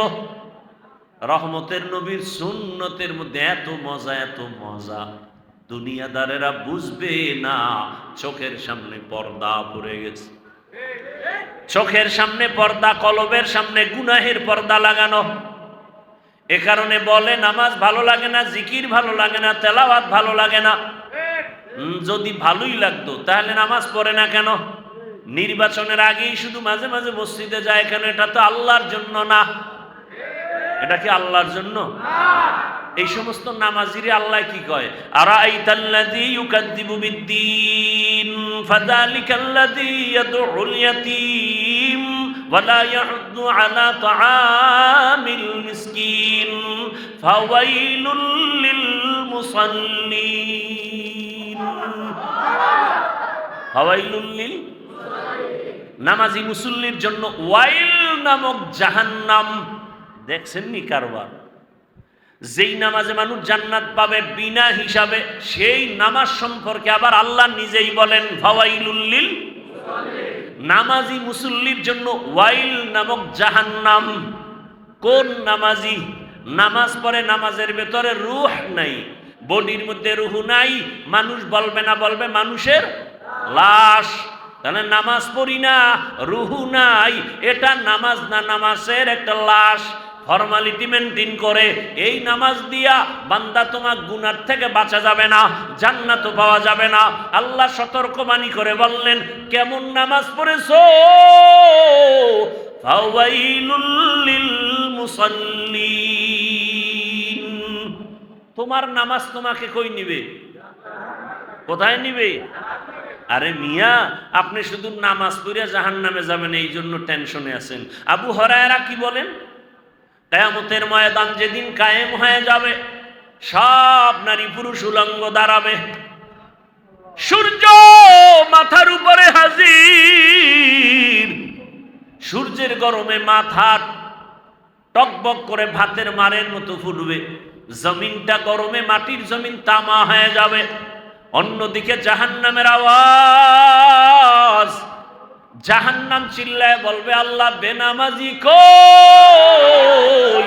রহমতের নবীর সুন্নতের মধ্যে এত মজা, এত মজা, দুনিয়াদারেরা বুঝবে না। চোখের সামনে পর্দা পড়ে গেছে, চোখের সামনে পর্দা, কলবের সামনে গুনাহের পর্দা লাগানো। এ কারণে বলে নামাজ ভালো লাগে না, জিকির ভালো লাগে না, তেলাওয়াত ভালো লাগে না। যদি ভালোই লাগতো তাহলে নামাজ পড়ে না কেন? নির্বাচনের আগেই শুধু মাঝে মাঝে মসজিদে যায় কেন? এটা তো আল্লাহর জন্য না। এটা কি আল্লাহর জন্য? এই সমস্ত নামাজিরে আল্লাহ কি কয়? আরাআইতাল্লাযী ইউকাযযিবু বিদ্দীন ফাযালিকাল্লাযী ইয়াদউল ইয়াতীম ওয়ালা ইয়াহুদ্দু আলা তাআমিল মিসকিন ফাওয়াইলুল লিল মুসাল্লিন। ফাওয়াইলুল লিল নামাজি মুসল্লির জন্য ওয়াইল নামক জাহান্নাম। দেখছেন নি কারবার? যেই নামাজে মানুষ জান্নাত পাবে বিনা হিসাবে, সেই নামাজ সম্পর্কে আবার আল্লাহ নিজেই বলেন ফাওয়াইলুল লিল নামাজি মুসল্লির জন্য ওয়াইল নামক জাহান্নাম। কোন নামাজি নামাজ পড়ে, নামাজের ভেতরে রূহ নাই, বডির মধ্যে রূহ নাই, মানুষ বলবে না, বলবে মানুষের লাশ। তাহলে নামাজ পড়ি না, রূহ নাই, এটা নামাজ না, নামাজের একটা লাশ। ফর্মালিটি মেনটেন করে এই নামাজ দিয়া বান্দা তোমার গুনার থেকে বাঁচা যাবে না, জান্নাতও পাওয়া যাবে না। আল্লাহ সতর্কবাণী করে বললেন, কেমন নামাজ পড়েছো? ফাওয়াইলুল লিল মুসাল্লিন। তোমার নামাজ তোমাকে কই নিবে? কোথায় নিবে? আরে মিয়া, আপনি শুধু নামাজ পড়ে জাহান্নামে যাবেন এই জন্য টেনশনে আছেন। আবু হুরায়রা কি বলেন? কিয়ামতের ময়দান যেদিন কায়েম হয়ে যাবে, সব নারী পুরুষ উলঙ্গ দাঁড়াবে, সূর্য মাথার উপরে হাজির। সূর্যের গরমে মাথা টকবক করে ভাতের মারের মতো ফুটবে, জমিনটা গরমে মাটির জমিন তামা হয়ে যাবে। অন্যদিকে জাহান্নামের আওয়াজ, জাহান্নাম চিল্লায় বলবে, আল্লাহ বেনামাজি কই?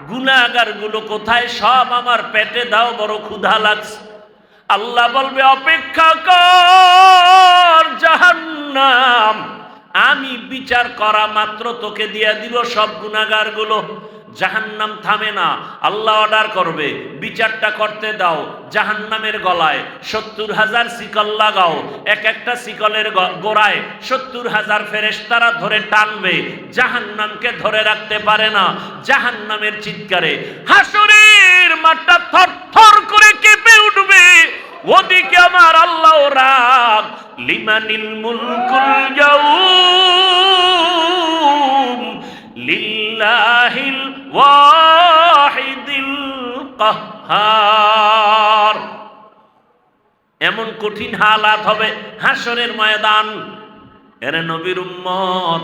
গুনাহগার গুলো কোথায়? সব আমার পেটে দাও, বড় ক্ষুধা লাগছে। আল্লাহ বলবে, অপেক্ষা কর জাহান্নাম, আমি বিচার করা মাত্র তোকে দিয়ে দিব সব গুনাহগার গুলো। জাহান্নাম থামে না, আল্লাহ অর্ডার করবে, বিচারটা করতে দাও। জাহান্নামের গলায় ৭০,০০০ শিকল লাগাও, এক একটা শিকলের গোড়ায় ৭০,০০০ ফেরেশতারা ধরে টানবে, জাহান্নামকে ধরে রাখতে পারে না। জাহান্নামের চিৎকারে হাসরের মাঠটা থরথর করে কেঁপে উঠবে, ওদিকে আমার আল্লাহ রাগ, লিমানিল মুলকুল ইয়াউম লিল্লাহিল ওয়াহিদিল কাহ্হার। এমন কঠিন হালাত হবে হাসরের ময়দান। এরে নবীর উম্মত,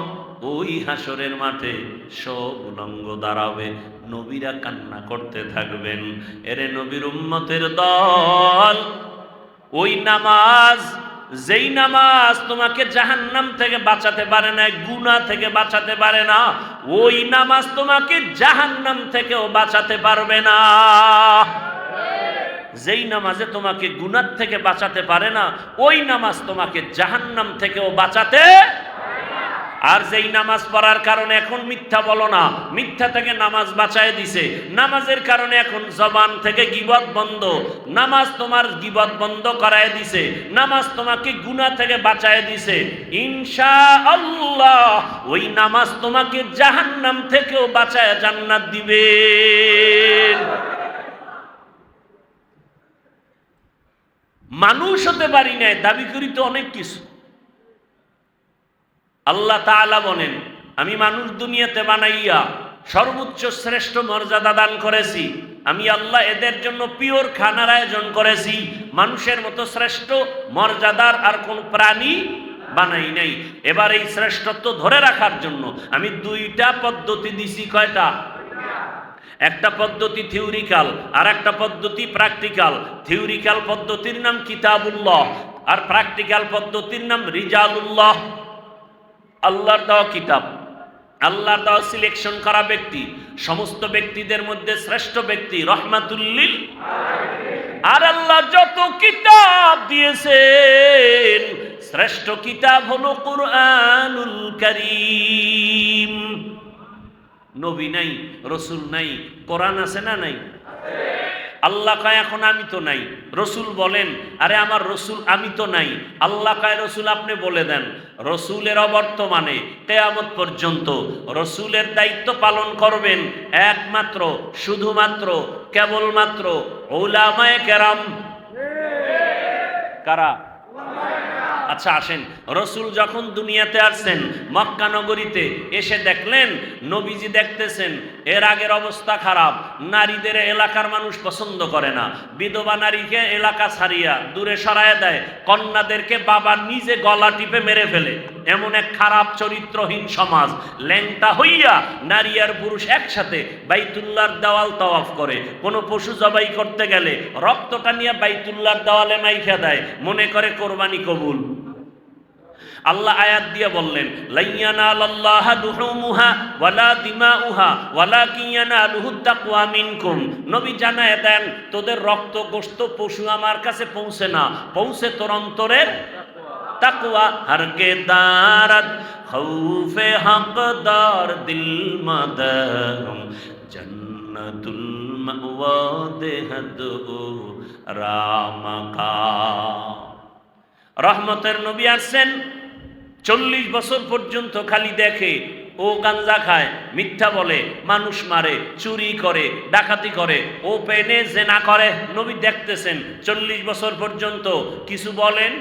ওই হাসরের মাঠে সব উলঙ্গ দাঁড়াবে, নবীরা কান্না করতে থাকবেন। এরে নবীর উম্মতের দল, ওই নামাজ, যেই নামাজ তোমাকে জাহান্নাম থেকে বাঁচাতে পারে না, গুনাহ থেকে বাঁচাতে পারে না, ওই নামাজ তোমাকে জাহান্নাম থেকেও বাঁচাতে পারবে না। যেই নামাজে তোমাকে গুনাহ থেকে বাঁচাতে পারে না, ওই নামাজ তোমাকে জাহান্নাম থেকেও বাঁচাতে। আর যেই নামাজ পড়ার কারণে এখন মিথ্যা বলো না, মিথ্যা থেকে নামাজ বাঁচায় দিছে। নামাজের কারণে এখন জবান থেকে গীবত বন্ধ, নামাজ তোমার গীবত বন্ধ করায় দিছে। নামাজ তোমাকে গুনাহ থেকে বাঁচায় দিছে। ইনশাআল্লাহ ওই নামাজ তোমাকে জাহান্নাম থেকেও বাঁচায় জান্নাত দিবে। মানুষ হতে পারি নাই, দাবি করি তো অনেক কিছু। আল্লাহ তাআলা বলেন, আমি মানুষ দুনিয়াতে বানাইয়া সর্বোচ্চ শ্রেষ্ঠ মর্যাদা দান করেছি। আমি আল্লাহ এদের জন্য পিওর খানার আয়োজন করেছি। মানুষের মতো শ্রেষ্ঠ মর্যাদার আর কোন প্রাণী বানাই নাই। এবার এই শ্রেষ্ঠত্ব ধরে রাখার জন্য আমি দুইটা পদ্ধতি দিছি। কয়টা? একটা পদ্ধতি থিওরিক্যাল, আর একটা পদ্ধতি প্র্যাকটিক্যাল। থিওরিক্যাল পদ্ধতির নাম কিতাবুল্লাহ, আর প্র্যাকটিক্যাল পদ্ধতির নাম রিজালুল্লাহ। আল্লাহর দেওয়া কিতাব, আল্লাহর দেওয়া সিলেকশন করা ব্যক্তি, সমস্ত ব্যক্তিদের মধ্যে শ্রেষ্ঠ ব্যক্তি রহমাতুল লিল আলামিন। আর আল্লাহ যত কিতাব দিয়েছেন, শ্রেষ্ঠ কিতাব হলো কুরআনুল কারীম। নবী নাই, রসুল নাই, কোরআন আছে না নাই? আল্লাহ কয় এখন আমি তো নাই। রসুল বলেন, আরে আমার রসুল আমি তো নাই। আল্লাহ কয় রসুল আপনি বলে দেন। রসুলের অবর্তমানে কিয়ামত পর্যন্ত রসুলের দায়িত্ব পালন করবেন একমাত্র, শুধুমাত্র, কেবলমাত্র উলামায়ে কেরাম। কারা? আচ্ছা আসেন, রসুল যখন দুনিয়াতে আসছেন মক্কা নগরীতে এসে দেখলেন নবীজি দেখতেছেন এর আগের অবস্থা খারাপ। নারীদের এলাকার মানুষ পছন্দ করে না, বিধবা নারীকে এলাকা ছাড়িয়া দূরে সরায় দেয়, কন্যাদেরকে বাবা নিজে গলা টিপে মেরে ফেলে। এমন এক খারাপ চরিত্রহীন সমাজ। ল্যাংটা হইয়া নারী আর পুরুষ একসাথে বাইতুল্লাহর দেওয়াল তাওয়াফ করে। কোনো পশু জবাই করতে গেলে রক্তটা নিয়ে বাইতুল্লাহর দেওয়ালে মাইখা দেয়, মনে করে কোরবানি কবুল। আল্লাহ আয়াত দিয়ে বললেন, লাইয়ানালাল্লাহা লুহুমুহা ওয়ালা দিমাউহা ওয়ালাকিন ইয়ানালুহুত তাকওয়া মিনকুম। নবী জানায় দেন, তোদের রক্ত গোশত পশু আমার কাছে পৌঁছে না, পৌঁছে তোর অন্তরের তাকওয়া। হরকে দারাত খৌফে হকদার দিল মাদাম জান্নাতুল মাওয়া দেহদু রামাকা। রহমতের নবী আসছেন, 40 বছর পর্যন্ত খালি দেখে ও গাঞ্জা খায়, মিথ্যা বলে, মানুষ মারে, চুরি করে, ডাকাতি করে, ও পেনে জেনা করে। নবী দেখতেছেন 40 বছর পর্যন্ত কিছু বলেন,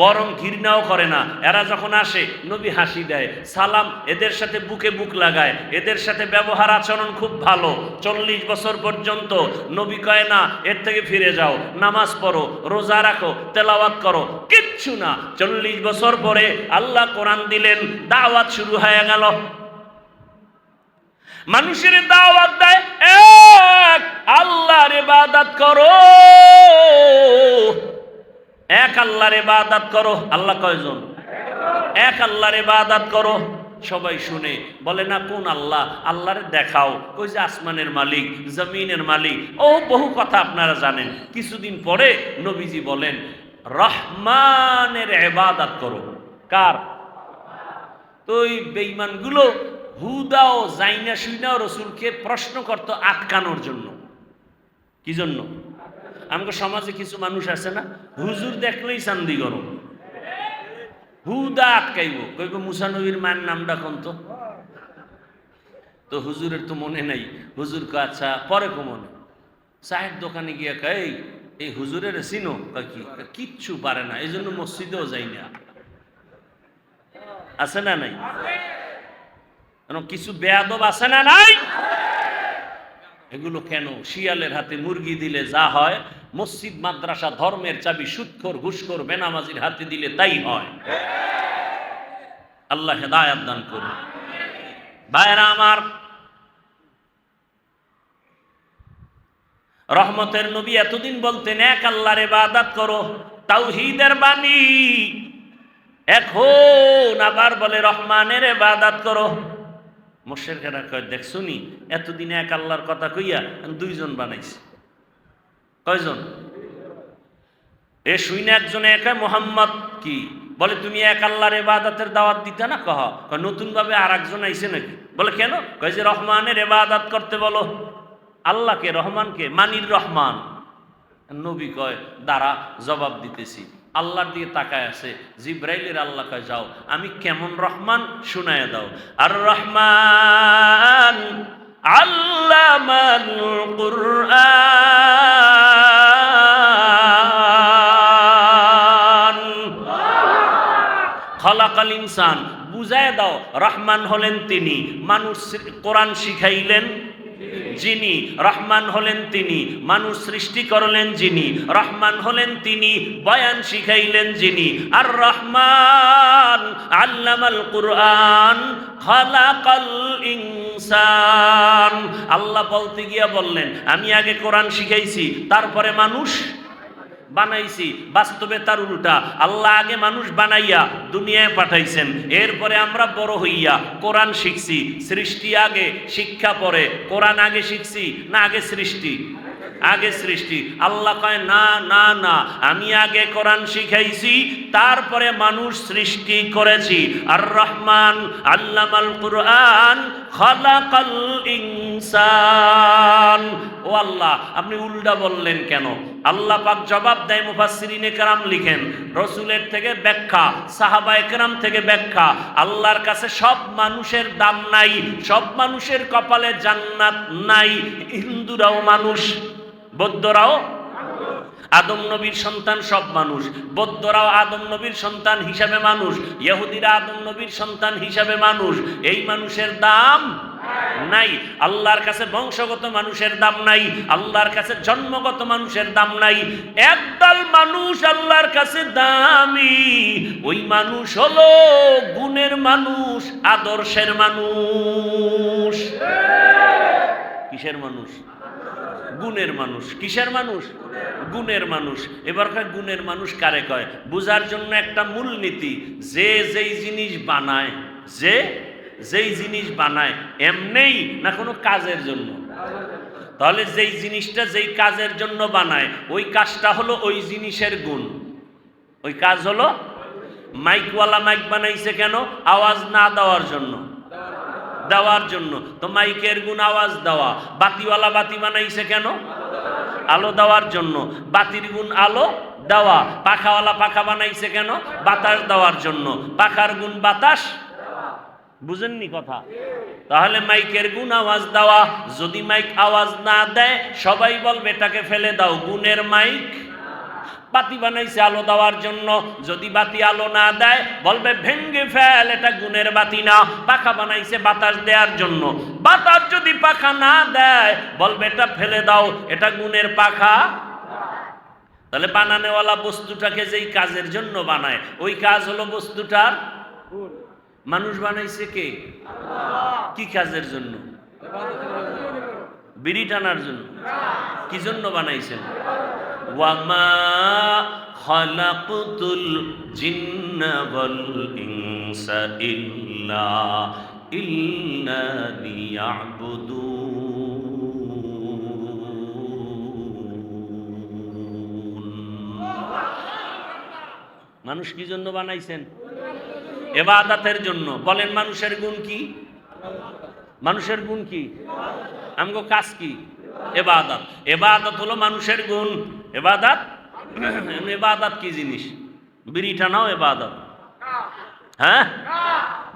বরং ঘৃণাও করে না। এরা যখন আসে নবী হাসি দেয়, সালাম, এদের সাথে বুকে বুক লাগায়, এদের সাথে ব্যবহার আচরণ খুব ভালো। 40 বছর পর্যন্ত নবী কয় না এর থেকে ফিরে যাও, নামাজ পড়ো, রোজা রাখো, তেলাওয়াত করো, কিচ্ছু না। 40 বছর পরে আল্লাহ কোরআন দিলেন, দাওয়াত শুরু হয়ে গেল। মানুষের দাওয়াত দেয়, এক আল্লাহর ইবাদত করো, এক আল্লাহর ইবাদত করো। আল্লাহ কয়জন? এক আল্লাহর ইবাদত করো। সবাই শুনে বলে না কোন আল্লাহ? আল্লাহরে দেখাও। কই যে আসমানের মালিক, জমিনের মালিক। ও বহু কথা আপনারা জানেন। কিছুদিন পরে নবীজি বলেন, রহমানের ইবাদত করো। কার? তো ওই বেঈমানগুলো হুদাও জাইনা শুইনাও রসুলকে প্রশ্ন করতো আটকানোর জন্য। কি জন্য? আমাদের সমাজে কিছু মানুষ আছে না, হুজুর দেখলেই চান্দি গরম, হুদা আটকাইব, কইব মুসা নবীর মায়ের নামটা কোন তো? তো হুজুরের তো মনে নাই। হুজুর কো আচ্ছা পরে কো মনে। চায়ের দোকানে গিয়ে কই এই হুজুরের চিনো? কি কিচ্ছু পারে না, এই জন্য মসজিদেও যাই না। আছে না নাই? কিছু বেয়াদব আছে না নাই? এগুলো কেন? শিয়ালের হাতে মুরগি দিলে যা হয়, মসজিদ মাদ্রাসা ধর্মের চাবি সুদখোর ঘুষখোর বেনামাজির হাতে দিলে তাই হয়। আল্লাহ হেদায়াত দান করুন। ভাইরা আমার, রহমতের নবী এতদিন বলতেন এক আল্লাহর ইবাদত করো, তাওহীদের বাণী। এখন আবার বলে রহমানের ইবাদত করো। মুশরিকরা কয়, দেখছুনি এতদিন এক আল্লাহর কথা কইয়া দুইজন বানাইছে। কয়জন? এ শুইনা একজনে একা মুহাম্মদ কি বলে, তুমি এক আল্লাহর ইবাদতের দাওয়াত দিতে না? কহ নতুন ভাবে আর একজন আইছে নাকি? বলে কেন? কয় যে রহমানের ইবাদত করতে বলো। আল্লাহকে, রহমানকে? মানির রহমান। নবী কয় দাঁড়া, জবাব দিতেছি। আল্লাহর দিকে তাকায় আছে। জিব্রাইলের আল্লাহ কয়, যাও আমি কেমন রহমান শুনায়া দাও। আর রহমান আল্লামাল কুরআন খালাকাল ইনসান। বুঝায় দাও, রহমান হলেন তিনি, মানুষ কোরআন শিখাইলেন যিনি। রহমান হলেন তিনি, মানুষ সৃষ্টি করলেন যিনি। রহমান হলেন তিনি, বয়ান শিখাইলেন যিনি। আর রহমান আল্লামাল কুরআন খালাকাল ইনসান। আল্লাহ বলতে গিয়া বললেন, আমি আগে কোরআন শিখাইছি, তারপরে মানুষ বানাইছি। বাস্তবে তার উল্টা, আল্লাহ আগে মানুষ বানাইয়া দুনিয়ায় পাঠাইছেন, এরপরে আমরা বড় হইয়া কোরআন শিখছি। সৃষ্টি আগে, শিক্ষা পরে। কোরআন আগে শিখছি না আগে সৃষ্টি? আগে সৃষ্টি। আল্লাহ কয় না না না, আমি আগে কোরআন শিখাইছি, তারপরে মানুষ সৃষ্টি করেছি। আর রহমান আল্লামাল কুরআন খালাকাল ইনসান। ও আল্লাহ, আপনি উল্টা বললেন কেন? আল্লাহ পাক জবাব দেয়, মুফাসসিরিনে কেরাম লিখেন, রসুলের থেকে ব্যাখ্যা, সাহাবায়ে কেরাম থেকে ব্যাখ্যা। আল্লাহর কাছে সব মানুষের দাম নাই, সব মানুষের কপালে জান্নাত নাই। হিন্দুরাও মানুষ, বৌদ্ধরাও আদম নবীর সন্তান, সব মানুষ। বৌদ্ধরাও আদম নবীর সন্তান হিসাবে মানুষ, ইহুদিরা আদম নবীর সন্তান হিসাবে মানুষ। এই মানুষের দাম নাই। আল্লাহর কাছে বংশগত মানুষের দাম নাই, আল্লাহর কাছে জন্মগত মানুষের দাম নাই। একদল মানুষ আল্লাহর কাছে দামি, ওই মানুষ হলো গুণের মানুষ, আদর্শের মানুষ। কিসের মানুষ? গুণের মানুষ। কিসের মানুষ? গুণের মানুষ। এবারকার গুণের মানুষ কারে কয়? বুঝার জন্য একটা মূলনীতি, যে যেই জিনিস বানায়, যে যেই জিনিস বানায় এমনেই না কোনো কাজের জন্য? তাহলে যেই জিনিসটা যেই কাজের জন্য বানায়, ওই কাজটা হলো ওই জিনিসের গুণ। ওই কাজ হলো, মাইকওয়ালা মাইক বানাইছে কেন? আওয়াজ না দেওয়ার জন্য, দেওয়ার জন্য। তো মাইকের গুণ আওয়াজ দেওয়া। বাতিওয়ালা বাতি বানাইছে কেন? আলো দেওয়ার জন্য। বাতির গুণ আলো দেওয়া। পাখাওয়ালা পাখা বানাইছে কেন? বাতাস দেওয়ার জন্য। পাখার গুণ বাতাস। বুঝেননি কথা? তাহলে মাইকের গুণ আওয়াজ দেওয়া। যদি মাইক আওয়াজ না দেয়, সবাই বলবে এটাকে ফেলে দাও, গুণের মাইক। বাতি বানাইছে আলো দেওয়ার জন্য, যদি বাতি আলো না দেয় বলবে ভেঙ্গে ফেল, এটা গুণের বাতি না। পাখা বানাইছে বাতাস দেওয়ার জন্য, বাতাস যদি পাখা না দেয় বলবে এটা ফেলে দাও, এটা গুণের পাখা। তাহলে বানানোওয়ালা বস্তুটাকে যেই কাজের জন্য বানায়, ওই কাজ হলো বস্তুটার। মানুষ বানাইছে কে? কি কাজের জন্য? বিড়ি টানার জন্য? কি জন্য বানাইছেন? ওয়ামা খালাকতুল জিন্না ওয়াল ইনসা ইল্লা লিয়াবুদুন। মানুষ কি জন্য বানাইছেন? ইবাদতের জন্য। বলেন মানুষের গুণ কি? মানুষের গুণ কি? আমগো কাজ কি? ইবাদত। ইবাদত হলো মানুষের গুণ। ইবাদত, ইবাদত কি জিনিস? বিড়ি টানাও ইবাদত। হ্যাঁ,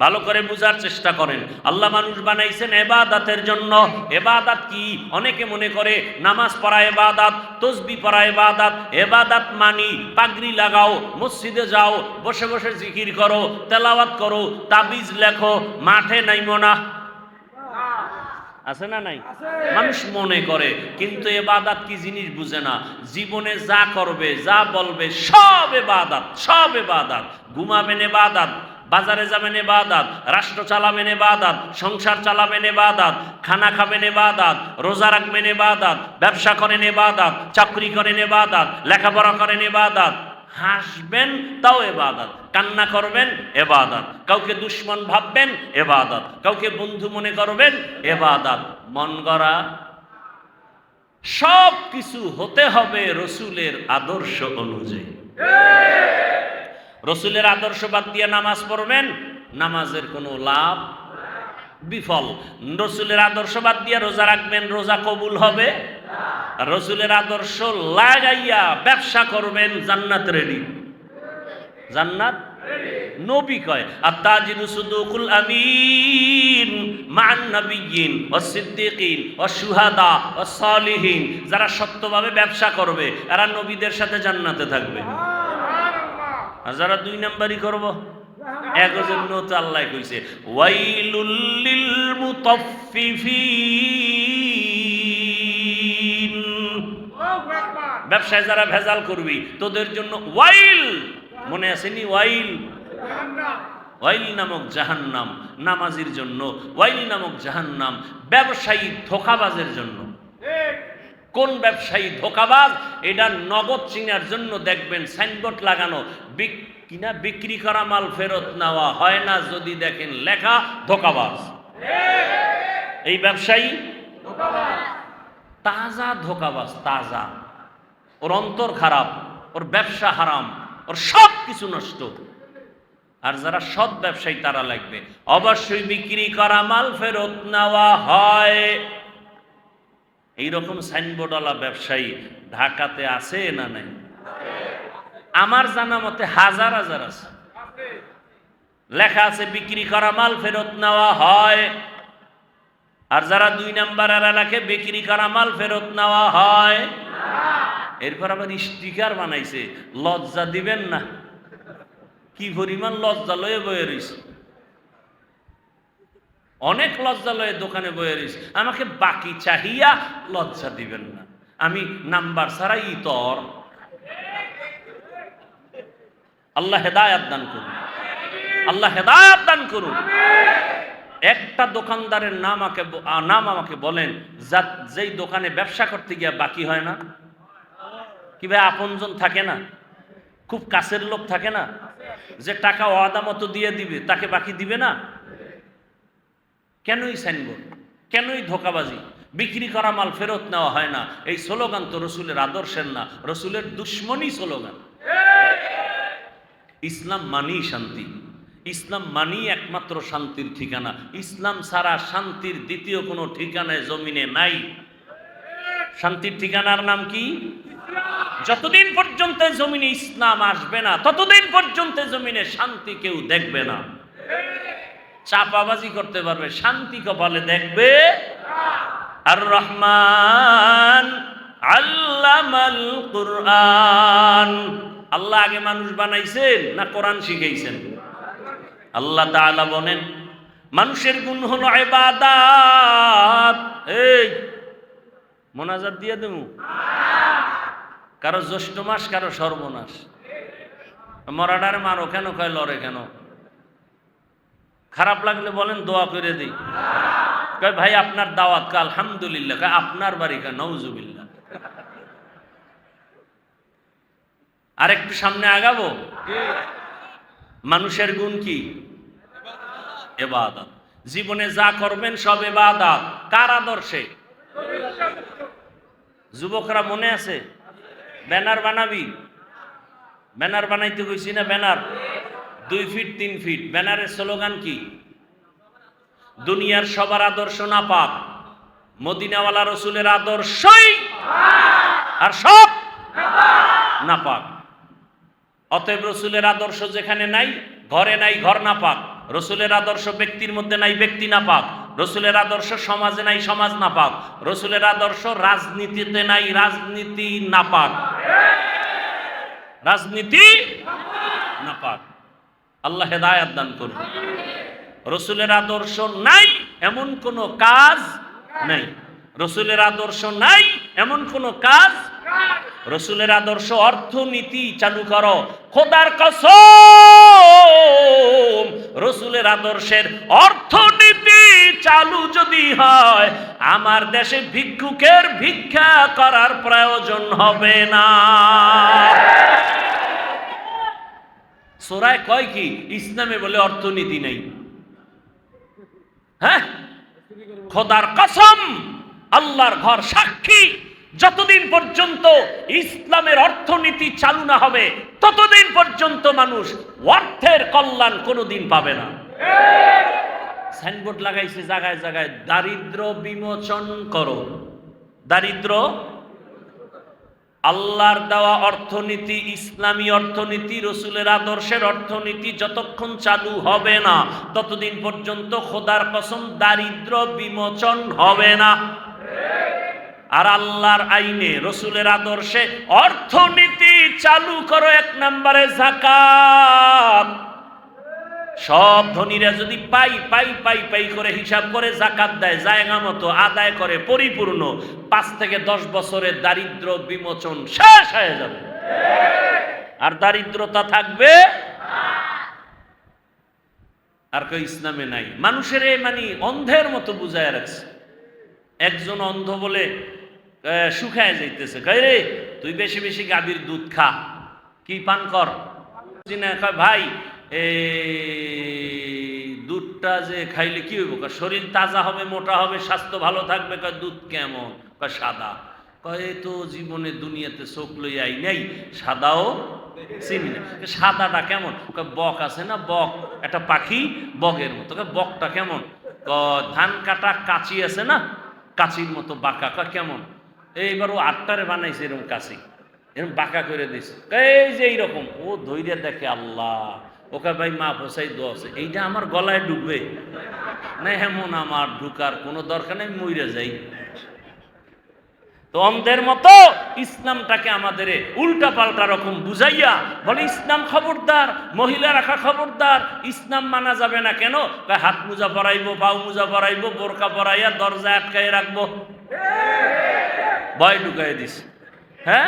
ভালো করে বুঝার চেষ্টা করেন। আল্লাহ মানুষ বানাইছেন ইবাদতের জন্য। ইবাদত কি? অনেকে মনে করে নামাজ পড়া ইবাদত, তাসবিহ পড়া ইবাদত। ইবাদত মানি পাগড়ি লাগাও, মসজিদে যাও, বসে বসে জিকির করো, তেলাওয়াত করো, তাবিজ লেখো, মাঠে নাইমো না। আছে না নাই? মানুষ মনে করে, কিন্তু ইবাদত কি জিনিস বুঝে না। জীবনে যা করবে, যা বলবে, সব ইবাদত, সব ইবাদত। ঘুমাবেন ইবাদত, বাজারে যাবেন ইবাদত, রাষ্ট্র চালাবেন ইবাদত, সংসার চালাবেন ইবাদত, খানা খাবেন ইবাদত, রোজা রাখবেন ইবাদত, ব্যবসা করেন ইবাদত, চাকরি করেন ইবাদত, লেখাপড়া করেন ইবাদত, হাসবেন তাও ইবাদত, কান্না করবেন ইবাদত, কাউকে দুশমন ভাববেন ইবাদত, কাউকে বন্ধু মনে করবেন ইবাদত। মন গড়া সব কিছু হতে হবে রসুলের আদর্শ অনুযায়ী। রসুলের আদর্শ বাদ দিয়ে নামাজ পড়বেন, নামাজের কোনো লাভ, বিফল। রসুলের আদর্শ বাদ দিয়ে রোজা রাখবেন, রোজা কবুল হবে। রসুলের আদর্শ লাগাইয়া ব্যবসা করবেন, জান্নাত রেডি। জান্নাত নবী কয় আত-তাজিরু সুদুকুল আমিন মান নাবিয়্যিন ওয়াস সিদ্দিকিন ওয়াস শুহাদা ওয়াস সালিহিন। যারা সত্যভাবে ব্যবসা করবে এরা নবীদের সাথে জান্নাতে থাকবে। আর যারা দুই নাম্বারই করব, একজন্য তো আল্লাহ কইছে ওয়াইলুল লিল মুতাফফিফিন। ব্যবসায় যারা ভেজাল করবি তোদের জন্য ওয়াইল, মনে আসেনি? ওয়াইল, ওয়াইল নামক জাহান্নাম নামাজির জন্য, ওয়াইল নামক জাহান্নাম ব্যবসায়ী ধোঁকাবাজের জন্য। কোন ব্যবসায়ী ধোঁকাবাজ? এটা নগদ চিনার জন্য দেখবেন সাইনবোর্ড লাগানো, কিনা বিক্রি করা মাল ফেরত নেওয়া হয় না, যদি দেখেন লেখা ধোঁকাবাজ। এই ব্যবসায়ী তাজা ধোঁকাবাজ, তাজা। ওর অন্তর খারাপ, ওর ব্যবসা হারাম, ওর সব কিছু নষ্ট। আর যারা সৎ ব্যবসায়ী তারা লাগবে অবশ্যই বিক্রি করা মাল ফেরত নেওয়া হয়। এইরকম সাইনবোর্ডওয়ালা ব্যবসায়ী ঢাকাতে আছে না নাই? আমার জানা মতে হাজার হাজার আছে। লেখা আছে বিক্রি করা মাল ফেরত নেওয়া হয়। আর যারা দুই নাম্বার লেখে বিক্রি করা মাল ফেরত নেওয়া হয়, এরপর আবার স্টিকার বানাইছে, লজ্জা দিবেন না। কি পরিমাণ লজ্জা লয়ে বয়ে রয়েছে, অনেক লজ্জা লয়ে দোকানে বয়ে রয়েছে। আমাকে বাকি চাহিয়া লজ্জা দিবেন না, আমি নাম্বার ছাড়াই ইতর। আল্লাহ হেদায়াত দান করুন, আল্লাহ হেদায়াত দান করুন। একটা দোকানদারের নাম আমাকে বলেন যেই দোকানে ব্যবসা করতে গিয়া বাকি হয় না। কি ভাই, আপনজন থাকে না, খুব কাছের লোক থাকে না, যে টাকা ওয়াদা মতো দিয়ে দিবে তাকে বাকি দিবে না? কেনই সাইনবোর্ড, কেনই ধোঁকাবাজি? বিক্রি করা মাল ফেরত নেওয়া হয় না, এই স্লোগান তো রসুলের আদর্শের না, রসুলের দুশ্মনী স্লোগান। ইসলাম মানি শান্তি, ইসলাম মানি একমাত্র শান্তির ঠিকানা। ইসলাম ছাড়া শান্তির দ্বিতীয় কোনো ঠিকানায় জমিনে নাই। শান্তির ঠিকানার নাম কি? যতদিন পর্যন্ত জমিনে ইসলাম আসবে না ততদিন পর্যন্ত জমিনে শান্তি কেউ দেখবে না। চাপাবাজি করতে পারবে, শান্তি কপালে দেখবে। আর রহমান আল্লামাল কুরআন। আল্লাহ আগে মানুষ বানাইছেন না কোরআন শিখাইছেন? আল্লাহ তাআলা বলেন মানুষের গুণ হলো ইবাদত। এই মোনাজাত দিয়ে দেবো, কারো জ্যৈষ্ঠ মাস কারো সর্বনাশ। মরাডার মারো কেন, কয় লড়ে কেন? খারাপ লাগলে বলেন দোয়া করে দিই। কয় ভাই আপনার দাওয়াত, কা আলহামদুলিল্লাহ। কয় আপনার বাড়ি, কা নাউজুবিল্লাহ। আর একটু সামনে আগাবো। মানুষের গুণ কি? ইবাদত। জীবনে যা করবেন সব ইবাদত। কার আদর্শে? যুবকরা মনে আছে? ব্যানার বানাবি, ব্যানার বানাইতে কইছি না? Banner 2 feet 3 feet. ব্যানারের স্লোগান কি? দুনিয়ার সবার আদর্শ না পাক, মদিনাওয়ালা রসুলের আদর্শই, আর সব না পাক। অতএব রসুলের আদর্শ যেখানে নাই, ঘরে নাই, ঘর না পাক। রসুলের আদর্শ ব্যক্তির মধ্যে নাই, ব্যক্তি নাপাক। রসুলের আদর্শ সমাজে নাই, সমাজ নাপাক। রসুলের আদর্শ রাজনীতিতে নাই, রাজনীতি নাপাক। রাজনীতি নাপাক। আল্লাহ হেদায়েত দান করুন। রসুলের আদর্শ নাই এমন কোন কাজ নাই। রসুলের আদর্শ নাই এমন কোন কাজ। রসুলের আদর্শ অর্থনীতি চালু করো, খোদার কসম রসুলের আদর্শের অর্থনীতি চালু যদি হয়, আমার দেশে ভিক্ষুকের ভিক্ষা করার প্রয়োজন হবে না। সূরায় কয় কি? ইসলামে বলে অর্থনীতি নেই। হ্যাঁ, খোদার কসম, আল্লাহর ঘর সাক্ষী, যতদিন পর্যন্ত ইসলামের অর্থনীতি চালু না হবে ততদিন পর্যন্ত মানুষ অর্থের কল্যাণ কোনোদিন পাবে না। সাইনবোর্ড লাগাইছে জায়গায় জায়গায়, দারিদ্র বিমোচন করো। দারিদ্র, আল্লাহর দেওয়া অর্থনীতি, ইসলামী অর্থনীতি, রসুলের আদর্শের অর্থনীতি যতক্ষণ চালু হবে না ততদিন পর্যন্ত খোদার কসম দারিদ্র বিমোচন হবে না। আর আল্লাহর আইনে, রসুলের আদর্শে অর্থনীতি চালু করো। এক নম্বরে যাকাত। সব ধনীরা যদি পাই পাই পাই পাই করে হিসাব করে যাকাত দেয়, জায়গা মতো আদায় করে পরিপূর্ণ, 5 থেকে 10 বছরের দারিদ্র বিমোচন শেষ হয়ে যাবে। আর দারিদ্রতা থাকবে আর কেউ ইসলামে নাই। মানুষের মানে অন্ধের মতো বুঝায় রাখছে। একজন অন্ধ বলে শুকায় যাইতেছে, কয় রে তুই বেশি বেশি গাভীর দুধ খা, কি পান কর। ভাই দুধটা যে খাইলে কি হইব? শরীর তাজা হবে, মোটা হবে, স্বাস্থ্য ভালো থাকবে। দুধ কেমন? সাদা। কয় তো জীবনে দুনিয়াতে চোখ লই আই নাই, সাদাও চিনি না। সাদাটা কেমন? বক আছে না, বক একটা পাখি, বকের মতো। বকটা কেমন? ধান কাটা কাঁচি আছে না, কাঁচির মতো বাঁকা। কেমন? এইবার ও 8টারে বানাইছে এরকম কাঁচি, এরকম বাঁকা করে দিছে। এই যে এইরকম ও ধৈর্য দেখে আল্লাহ, ওকে ভাই মা ফসাই দোয়া আছে, এইটা আমার গলায় ঢুকবে না, এমন আমার ঢুকার কোনো দরকার নেই, মইরা যাই। তো অন্ধের মতো ইসলামটাকে আমাদের উল্টা পাল্টা রকম বুঝাইয়া বলে ইসলাম খবরদার, মহিলা রাখা খবরদার, ইসলাম মানা যাবে না। কেন? হাত মোজা পরাইবো, পাও মোজা পরাইবো, বোরকা পরাইয়া দরজা আটকাই রাখবো, ভয় ঢুকাই দিস। হ্যাঁ,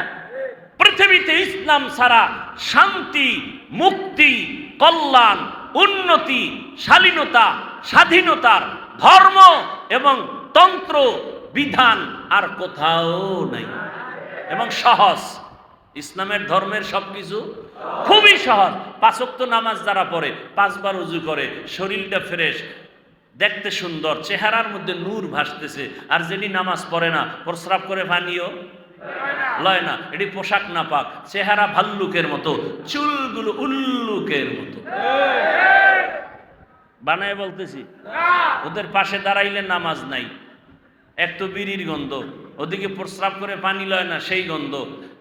পৃথিবীতে ইসলাম ছাড়া শান্তি, মুক্তি, কল্যাণ, উন্নতি, শালীনতা, স্বাধীনতার ধর্ম এবং তন্ত্র বিধান আর কোথাও নাই। এবং সহজ, ইসলামের ধর্মের সবকিছু খুবই সহজ। 5 ওয়াক্ত নামাজ যারা পড়ে, 5 বার ওযু করে, শরীরটা ফ্রেশ, দেখতে সুন্দর, চেহারার মধ্যে নূর ভাসতেছে। আর যিনি নামাজ পড়ে না, প্রস্রাব করে পানিও লয় না, এটি পোশাক না পাক, চেহারা ভাল্লুকের মতো, চুলগুলো উল্লুকের মতো। বানায় বলতেছি, ওদের পাশে দাঁড়াইলে নামাজ নাই। এক তো বিড়ির গন্ধ, ওদিকে প্রস্রাব করে পানি লয় না, সেই গন্ধ।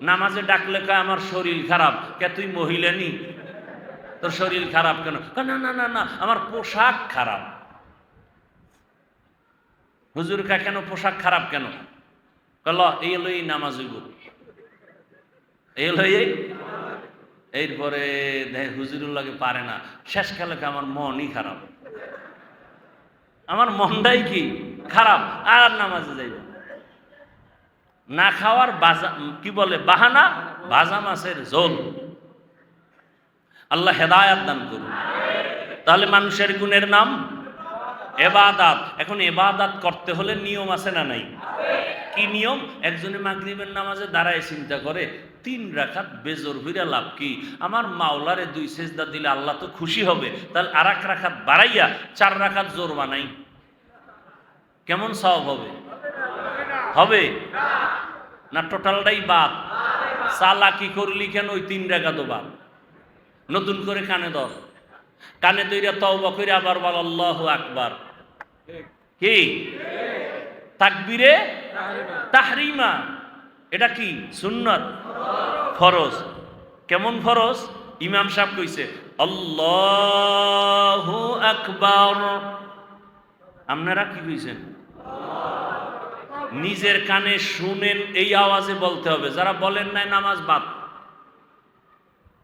নামাজে ডাকলে কয় আমার শরীর খারাপ। কে তুই মহিলা নি? তোর শরীর খারাপ কেন? না না না না, আমার পোশাক খারাপ। হুজুর কা কেন পোশাক খারাপ কেন? কল এই হলো এই নামাজ হইব, এই হলো এই। এরপরে হুজুরের লাগে পারে না, শেষকালে আমার মনই খারাপ, আমার মনটাই কি খারাপ, আর নামাজে যাইব না। খাওয়ার কি বলে বাহানা, ভাজা মাছের ঝোল। আল্লাহ হেদায়াত দান করুন। তাহলে মানুষের গুণের নাম এবাদাত। এখন এবাদাত করতে হলে নিয়ম আছে না নাই? কি নিয়ম? একজনে মাগরিবের নামাজে দাঁড়ায় চিন্তা করে 3 রাকাত বেজোর হইরা লাভ কি? আমার মাওলারে 2 সেজদা দিলে আল্লাহ তো খুশি হবে, তাহলে আর 1 রাকাত বাড়াইয়া 4 রাকাত জোর বানাই, কেমন সওয়াব হবে? হবে না? টোটালটাই বাদ। চালাকি করলি কেন? ওই 3 রাকাতও বাদ। নতুন করে কানে ধর, কানে দইরা তওবা কইরা আবার বল আল্লাহু আকবার। কি? তাকবীরে তাহরিমা। এটা কি? সুন্নাত, ফরজ। কেমন ফরজ? ইমাম সাহেব কইছে আল্লাহু আকবার, আপনারা কি কইছেন? নিজের কানে শুনেন, এই আওয়াজে বলতে হবে। যারা বলেন নাই নামাজ বাদ।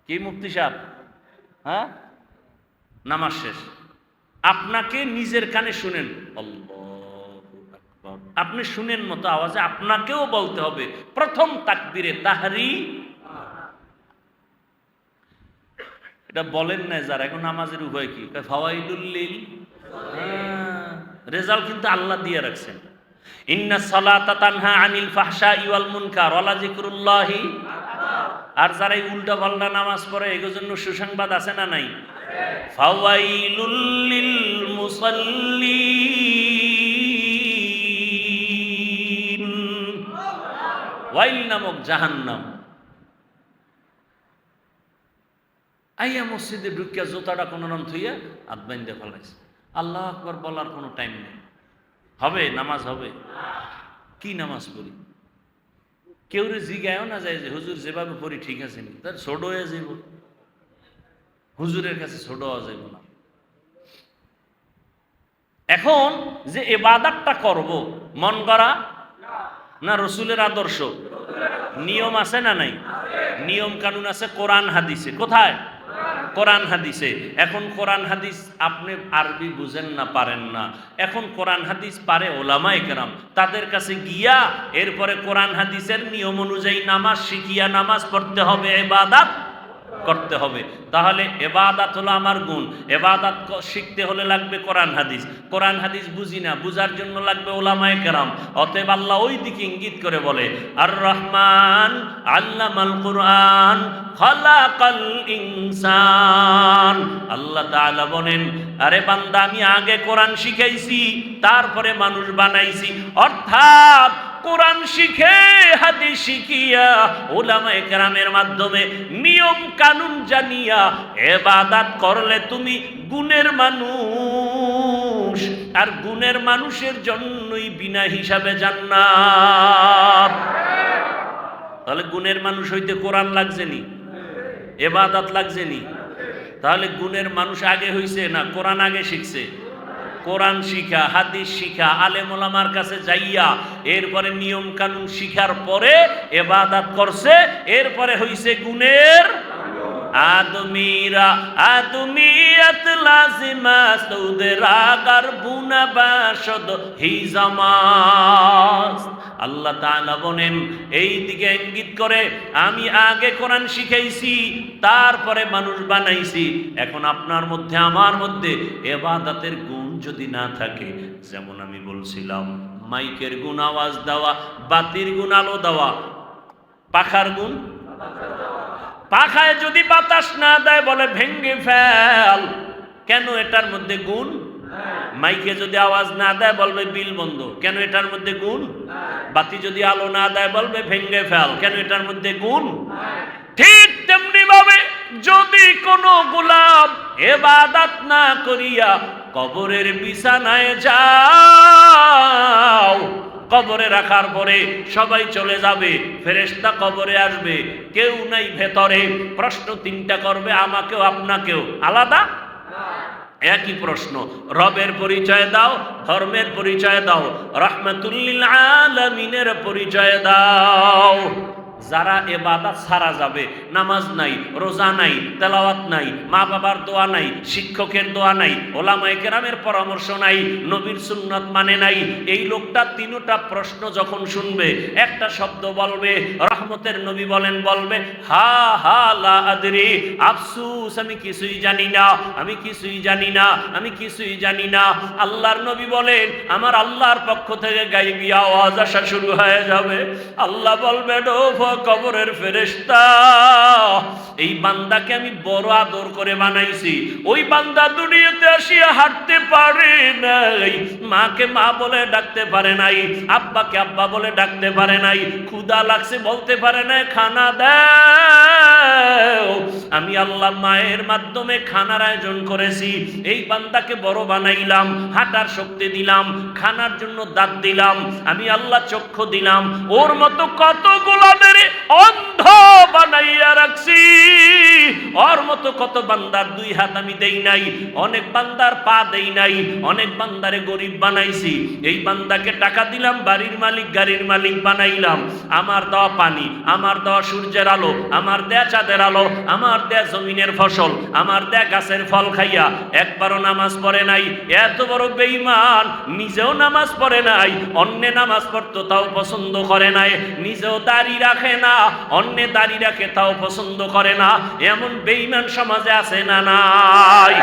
কি মুফতি সাহেব? হ্যাঁ, নামাজ শেষ। আপনাকে নিজের কানে শুনেন আল্লাহু আকবার, আপনি শুনেন মতো আওয়াজে আপনাকেও বলতে হবে প্রথম তাকবীরে তাহরি। এটা বলেন না যারা, এখন নামাজের উপায় কি? ফাওয়াইলুল লিল, রেজাল্ট কিন্তু আল্লাহ দিয়ে রাখছেন। ইন্না সালাতা তানহা আনিল ফাহশাই ওয়াল মুনকার ওয়ালা যিকরুল্লাহি। আর যারা এই উল্টা পাল্টা নামাজ পড়ে এর জন্য সুসংবাদ আছে না নাই? ফাওয়াইলুল লিল মুসাল্লিন, ওয়াইল নামক জাহান্নাম। আইয়া মসজিদে ঢুকিয়া জোতাটা কোনো নাম থইয়া হাত বাইন্ধে ফেলাইছে। আল্লাহ আকবার বলার কোনো টাইম নেই। হবে নামাজ হবে? কি নামাজ পড়ি? কেউ রে জিগায়ও না যায় যে হুজুর যেভাবে পড়ি ঠিক আছে নি, তার ছোট হয়ে যাইব, হুজুরের কাছে ছোট হওয়া যাইব না। এখন যে ইবাদতটা করব, মন করা না রসুলের আদর্শ? নিয়ম আছে না নাই? নিয়ম কানুন আছে কোরআন হাদিসে। কোথায়? কোরআন হাদিসে। এখন কোরআন হাদিস আপনি আরবি বুঝেন না, পারেন না, এখন কোরআন হাদিস পারে ওলামায়ে কেরাম, তাদের কাছে গিয়া এরপরে কোরআন হাদিসের নিয়ম অনুযায়ী নামাজ শিখিয়া নামাজ পড়তে হবে, ইবাদত করতে হবে। তাহলে ইবাদত হলো আমার গুণ। ইবাদত শিখতে হলে লাগবে কোরআন হাদিস। কোরআন হাদিস বুঝি না, বুঝার জন্য লাগবে ওলামায়ে কেরাম। অতএব আল্লাহ ওই দিকে ইঙ্গিত করে বলে আর রহমান আল্লামাল কুরআন খালাকাল ইনসান। আল্লাহ তাআলা বলেন, আরে বান্দা আমি আগে কোরআন শিখাইছি, তারপরে মানুষ বানাইছি। অর্থাৎ কোরআন শিখে হাদিস শিখিয়া উলামায়ে কেরামের মাধ্যমে নিয়ম কানুন জানিয়া ইবাদত করলে তুমি গুণের মানুষ, আর গুণের মানুষের জন্যই বিনা হিসাবে জান্নাত। তাহলে গুণের মানুষ হইতে কোরআন লাগছে নি, ইবাদত লাগছে নি? তাহলে গুণের মানুষ আগে হইছে না কোরআন আগে শিখছে? কোরআন শিখা, হাদিস শিখা, আলেম ওলামার কাছে যাইয়া এরপরে নিয়ম কানুন শিখার পরে ইবাদত করছে, এরপরে হইছে গুণের আদমিরা। আদমিয়াত লাজিমা সৌদের আগার বুনা বাসদ হিজামাস। আল্লাহ তাআলা বলেন, এই দিকে ইঙ্গিত করে আমি আগে কোরআন শিখাইছি, তারপরে মানুষ বানাইছি। এখন আপনার মধ্যে আমার মধ্যে ইবাদতের গুণ যদি না থাকে, যেমন আমি বলছিলাম মাইকের গুণ আওয়াজ দেওয়া, বাতির গুণ আলো দেওয়া, পাখার গুণ, পাখায় যদি বাতাস না দেয় বলে ভেঙ্গে ফেল, কেন? এটার মধ্যে গুণ। মাইকে যদি আওয়াজ না দেয় বলবে বিল বন্ধ, কেন? এটার মধ্যে গুণ। বাতি যদি আলো না দেয় বলবে ভেঙ্গে ফেল, কেন? এটার মধ্যে গুণ। ঠিক তেমনি ভাবে যদি কোনো গোলাম ইবাদত না করিয়া কবরের বিছানায় যাও, কবরে রাখার পরে সবাই চলে যাবে, ফেরেশতা কবরে আসবে, কেউ নাই ভেতরে। প্রশ্ন তিনটা করবে, আমাকেও আপনাকেও, আলাদা একই প্রশ্ন। রবের পরিচয় দাও, ধর্মের পরিচয় দাও, রাহমাতুল লিল আলামিনের পরিচয় দাও। যারা ইবাদত ছাড়া যাবে, নামাজ নাই, রোজা নাই, তেলাওয়াত নাই, মা বাবার দোয়া নাই, শিক্ষকের দোয়া নাই, ওলামায়ে কেরামের পরামর্শ নাই, নবীর সুন্নাত মানে নাই, এই লোকটা তিনটা প্রশ্ন যখন শুনবে একটা শব্দ বলবে, রহমতের নবী বলেন, বলবে হা হা লা আদরি, আফসুস আমি কিছুই জানি না, আমি কিছুই জানি না, আমি কিছুই জানি না। আল্লাহর নবী বলেন, আমার আল্লাহর পক্ষ থেকে গায়বী আওয়াজ আসা শুরু হয়ে যাবে। আল্লাহ বলবে, কবরের ফেরেশতা, এই বান্দাকে আমি বড় আদর করে বানাইছি। ওই বান্দা দুনিয়াতে আসিয়া হাঁটতে পারে নাই, মাকে মা বলে ডাকতে পারে নাই, আব্বাকে আব্বা বলে ডাকতে পারে নাই, ক্ষুধা লাগছে বলতে পারে নাই, খানা দাও। আমি আল্লাহ মায়ের মাধ্যমে খানার আয়োজন করেছি। এই বান্দাকে বড় বানাইলাম, হাঁটার শক্তি দিলাম, খানার জন্য দাঁত দিলাম, আমি আল্লাহ চক্ষু দিলাম। ওর মতো কত গোলামের অন্ধ বানাইয়া রাখছি, ওর মতো কত বান্দার 2 হাত আমি দেই নাই, অনেক বান্দার পা দেই নাই, অনেক বান্দারে গরিব বানাইছি। এই বান্দাকে টাকা দিলাম, বাড়ির মালিক গাড়ির মালিক বানাইলাম। আমার দেওয়া পানি, আমার দেওয়া সূর্যের আলো, আমার দেয়া চাঁদের আলো, আমার দেয়া জমিনের ফসল, আমার দেয়া গাছের ফল খাইয়া একবারও নামাজ পড়ে নাই। এত বড় বেঈমান, নিজেও নামাজ পড়ে নাই, অন্যে নামাজ পড়তো তাও পছন্দ করে নাই, নিজেও দাড়ি রাখে না, অন্যে দাড়ি রাখে তাও পছন্দ করে না। এমন বেঈমান সমাজে আছে না নাই?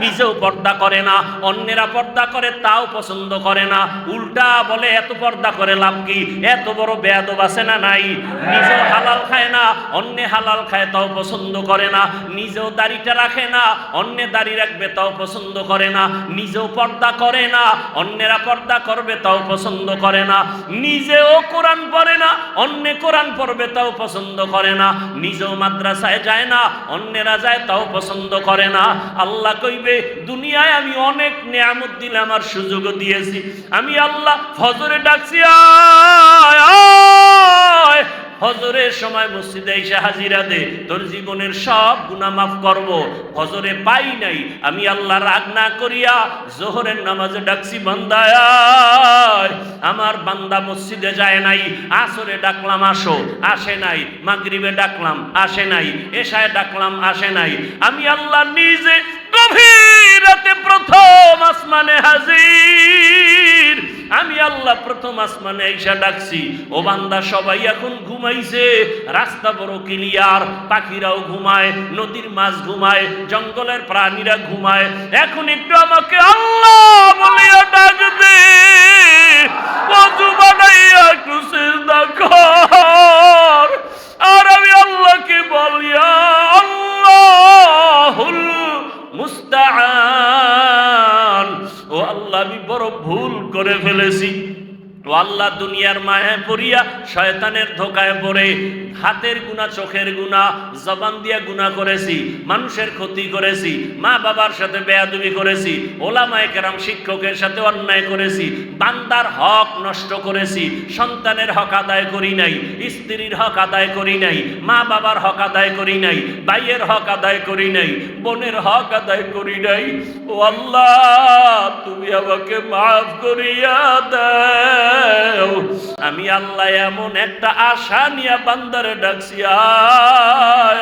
নিজেও পর্দা করে না, অন্যেরা পর্দা করে তাও পছন্দ করে না, উল্টা বলে এত পর্দা করে লাভ কি? এত বড় বেয়াদব আছে না নাই? নিজেও হালাল খায় না, অন্যে হালাল খায় তাও পছন্দ করে না, নিজেও দাড়িটা রাখে না, অন্যে দাড়ি রাখবে তাও পছন্দ করে না, নিজেও পর্দা করে না, অন্যেরা পর্দা করবে তাও পছন্দ করে না, নিজেও কোরআন পড়ে না, অন্যে কোরআন পড়বে তাও পছন্দ করে না, নিজেও মাদ্রাসায় যায় না, অন্যেরা যায় তাও পছন্দ করে না। আল্লাহ কইবে দুনিয়ায় আমি অনেক নিয়ামত দিলাম আর সুযোগও দিয়েছি। আমি আল্লাহ ফজরে ডাকছি, আয় আয়, ফজরের সময় মসজিদে এসে হাজিরা দে, তোর জীবনের সব গুনাহ মাফ করব। ফজরে পাই নাই, আমি আল্লাহ রাগ না করিয়া জোহরের নামাজে ডাকছি, বান্দা আয়। আমার বান্দা মসজিদে যায় নাই, আসরে ডাকলাম আসো, আসে নাই, মাগরিবে ডাকলাম আসে নাই, এশায় ডাকলাম আসে নাই। আমি আল্লাহ নিজে গভীর রাতে প্রথম আসমানে হাজির। আমি আল্লাহ প্রথম আসমানে এসে ডাকছি, ও বান্দা সবাই এখন ঘুমাইছে, রাস্তা বড় ক্লিয়ার, পাখিরাও ঘুমায়, নদীর মাছ ঘুমায়, জঙ্গলের প্রাণীরা ঘুমায়, এখন একটু আমাকে আল্লাহ বলিয়া ডাক দে, ওযু বানাইয়া একটু সিজদা কর। আর আমি আল্লাহকে বলিয়া আল্লাহুল মুস্তাআন, ও আল্লাহ আমি বড় ভুল করে ফেলেছি। ও আল্লাহ দুনিয়ার মায়া পড়িয়া শয়তানের ধোকায় পড়ে হাতের গুনাহ, চোখের গুনাহ, জবান দিয়া গুনাহ করেছি, মানুষের ক্ষতি করেছি, মা বাবার সাথে বেয়াদবি করেছি, ওলামায়ে কেরাম শিক্ষকের সাথে অন্যায় করেছি, বান্দার হক নষ্ট করেছি, সন্তানের হক আদায় করি নাই, স্ত্রীর হক আদায় করি নাই, মা বাবার হক আদায় করি নাই, ভাইয়ের হক আদায় করি নাই, বোনের হক আদায় করি নাই। ও আল্লাহ তুমি আমাকে মাফ করিয়া দাও। আমি আল্লাহ এমন একটা আশা নিয়ে বান্দারে ডাকছি, আয়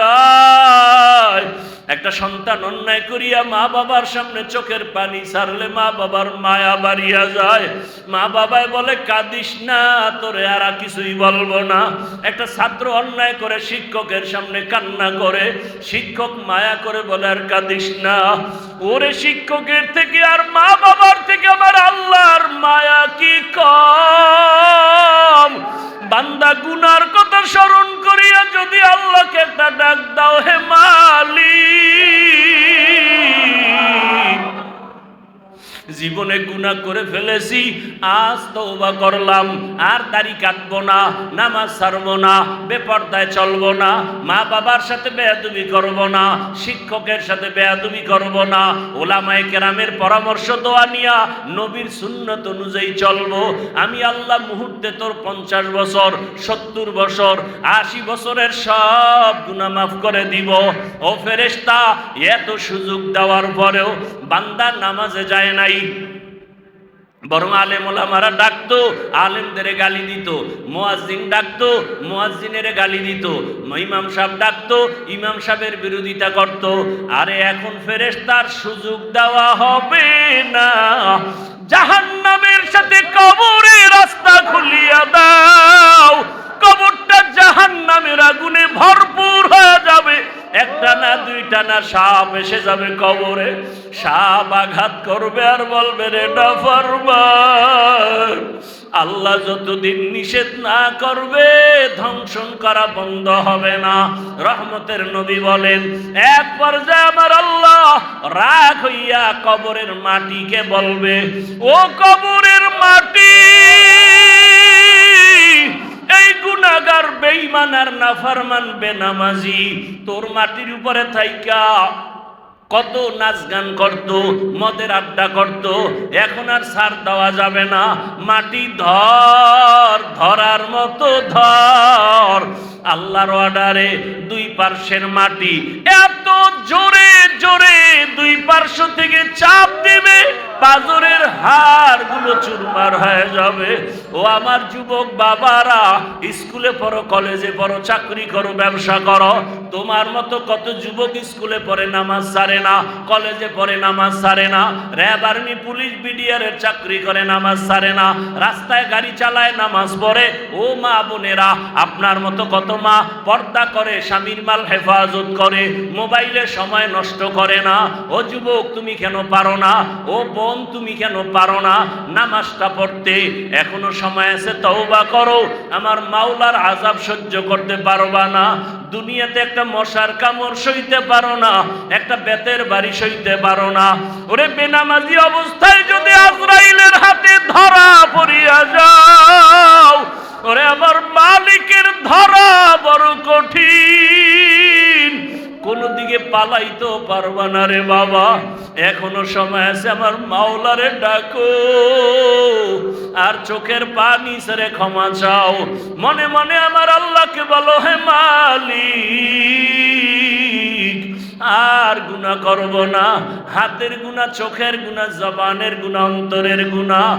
আয়। একটা সন্তান অন্যায় করিয়া মা বাবার সামনে চোখের পানি ছাড়লে মা বাবার মায়া বাড়িয়া যায়। মা বাবাই বলে কাঁদিস না, তোরে আর কিছুই বলবো না। একটা ছাত্র অন্যায় করে শিক্ষকের সামনে কান্না করে, শিক্ষক মায়া করে বলে আর কাঁদিস না। ওরে শিক্ষকের থেকে আর মা বাবার থেকে আমার আল্লাহর মায়া কি কম? বান্দা গুনার কথা স্মরণ করিয়া যদি আল্লাহকে একটা ডাক দাও, হে মালিক জীবনে গুনাহ করে ফেলেছি, আজ তওবা করলাম, আর দাড়ি কাটবো না, নামাজ ছাড়বো না, বেপরদায় চলবো না, মা বাবার সাথে বেয়াদবি করবো না, শিক্ষকের সাথে বেয়াদবি করবো না, ওলামায়ে কেরামের পরামর্শ দোয়া নিয়া নবীর সুন্নত অনুযায়ী চলবো। আমি আল্লাহ মুহূর্তে তোর 50 বছর, 70 বছর, 80 বছরের সব গুনাহ মাফ করে দিব। ও ফেরেশতা, এত সুযোগ দেওয়ার পরেও বান্দা নামাজে যায় নাই, বরং আলেম ওলামারা ডাকতো, আলেমদের গালি দিত, মুয়াজ্জিন ডাকতো, মুয়াজ্জিনের গালি দিত, ইমাম সাহেব ডাকতো, ইমাম সাহেবের বিরোধিতা করত। আরে এখন ফেরেশতার সুযোগ দেওয়া হবে না, জাহান্নামের সাথে কবরের রাস্তা খুলিয়া দাও। কবরটা জাহান্নামের আগুনে ভরপুর হয়ে যাবে, একটা না দুইটা না সাপ এসে যাবে কবরে। সাপ আঘাত করবে আর বলবে রে নাফরমান। আল্লাহ যতদিন নিষেধ না করবে ধ্বংসন করা বন্ধ হবে না। রহমতের নবী বলেন, এক পর্যায়ে আমার আল্লাহ রাগ হইয়া কবরের মাটিকে বলবে, ও কবরের মাটি, এই গুনাহগার বেঈমান আর নাফরমান বেনামাজি তোর মাটির উপরে থাইকা কত নাচ গান করত, মদের আড্ডা করত। এখন আর ছাড় দেওয়া যাবে না। মাটি ধর, ধরার মতো ধর। আল্লাহর অর্ডারে দুই পার্শ্বের মাটি এত জোরে জোরে দুই পার্শ্ব থেকে চাপ দিবে, পাজরের হাড়গুলো চুরমার হয়ে যাবে। ও আমার যুবক বাবারা, স্কুলে পড়ো, কলেজে পড়ো, চাকরি করো, ব্যবসা করো, তোমার মতো কত যুবক স্কুলে পড়ে নামাজ ছাড়ে না, কলেজে পড়ে নামাজ ছাড়ে না, র্যাব আর্মি পুলিশ বিডিআরের চাকরি করে নামাজ ছাড়ে না, রাস্তায় গাড়ি চালায় নামাজ পড়ে। ও মা বোনেরা, আপনার মতো কত মা পর্দা করে, স্বামীর মাল হেফাজত করে, মোবাইলে সময় নষ্ট করে না। ও যুবক, তুমি কেন পারো না? ও বোন, তুমি কেন পারো না নামাজটা পড়তে? এখনো সময় আছে, তওবা করো। আমার মাওলার আযাব সহ্য করতে পারবা না। দুনিয়াতে একটা মশার কামড় সইতে পারো না, একটা বেতের বাড়ি সইতে পারো না। ওরে বেনামাজি অবস্থায় যদি আজরাইলের হাতে ধরা পড়িয়া যাও, ওরে আমার মালিকের ধরা বড় কঠিন, কোন দিকে পালাইতেও পারবা না রে বাবা। এখনো সময় আছে, আমার মাওলারে ডাকো আর চোখের পানি ছেড়ে ক্ষমা চাও। মনে মনে আমার আল্লাহকে বলো, হে মালিক, আর গুনাহ করব না। হাতের গুনাহ, চোখের গুনাহ, জবানের গুনাহ, অন্তরের গুনাহ,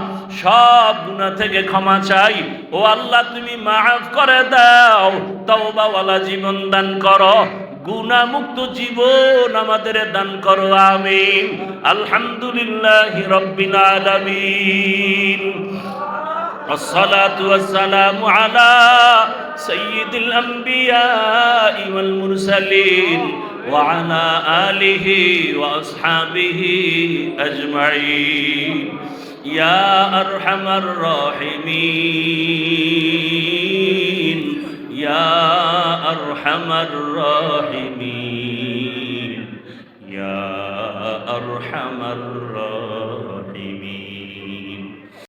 সব গুনাহ থেকে ক্ষমা চাই। ও আল্লাহ, তুমি মাফ করে দাও, তওবাওয়ালা জীবন দান করো, গুনাহ মুক্ত জীবন আমাদের দান করো, আমিন। আলহামদুলিল্লাহি রাব্বিল আলামিন। والصلاة والسلام على سيد الأنبياء والمرسلين وعلى آله وأصحابه أجمعين يا أرحم الراحمين يا أرحم الراحمين يا أرحم الراحمين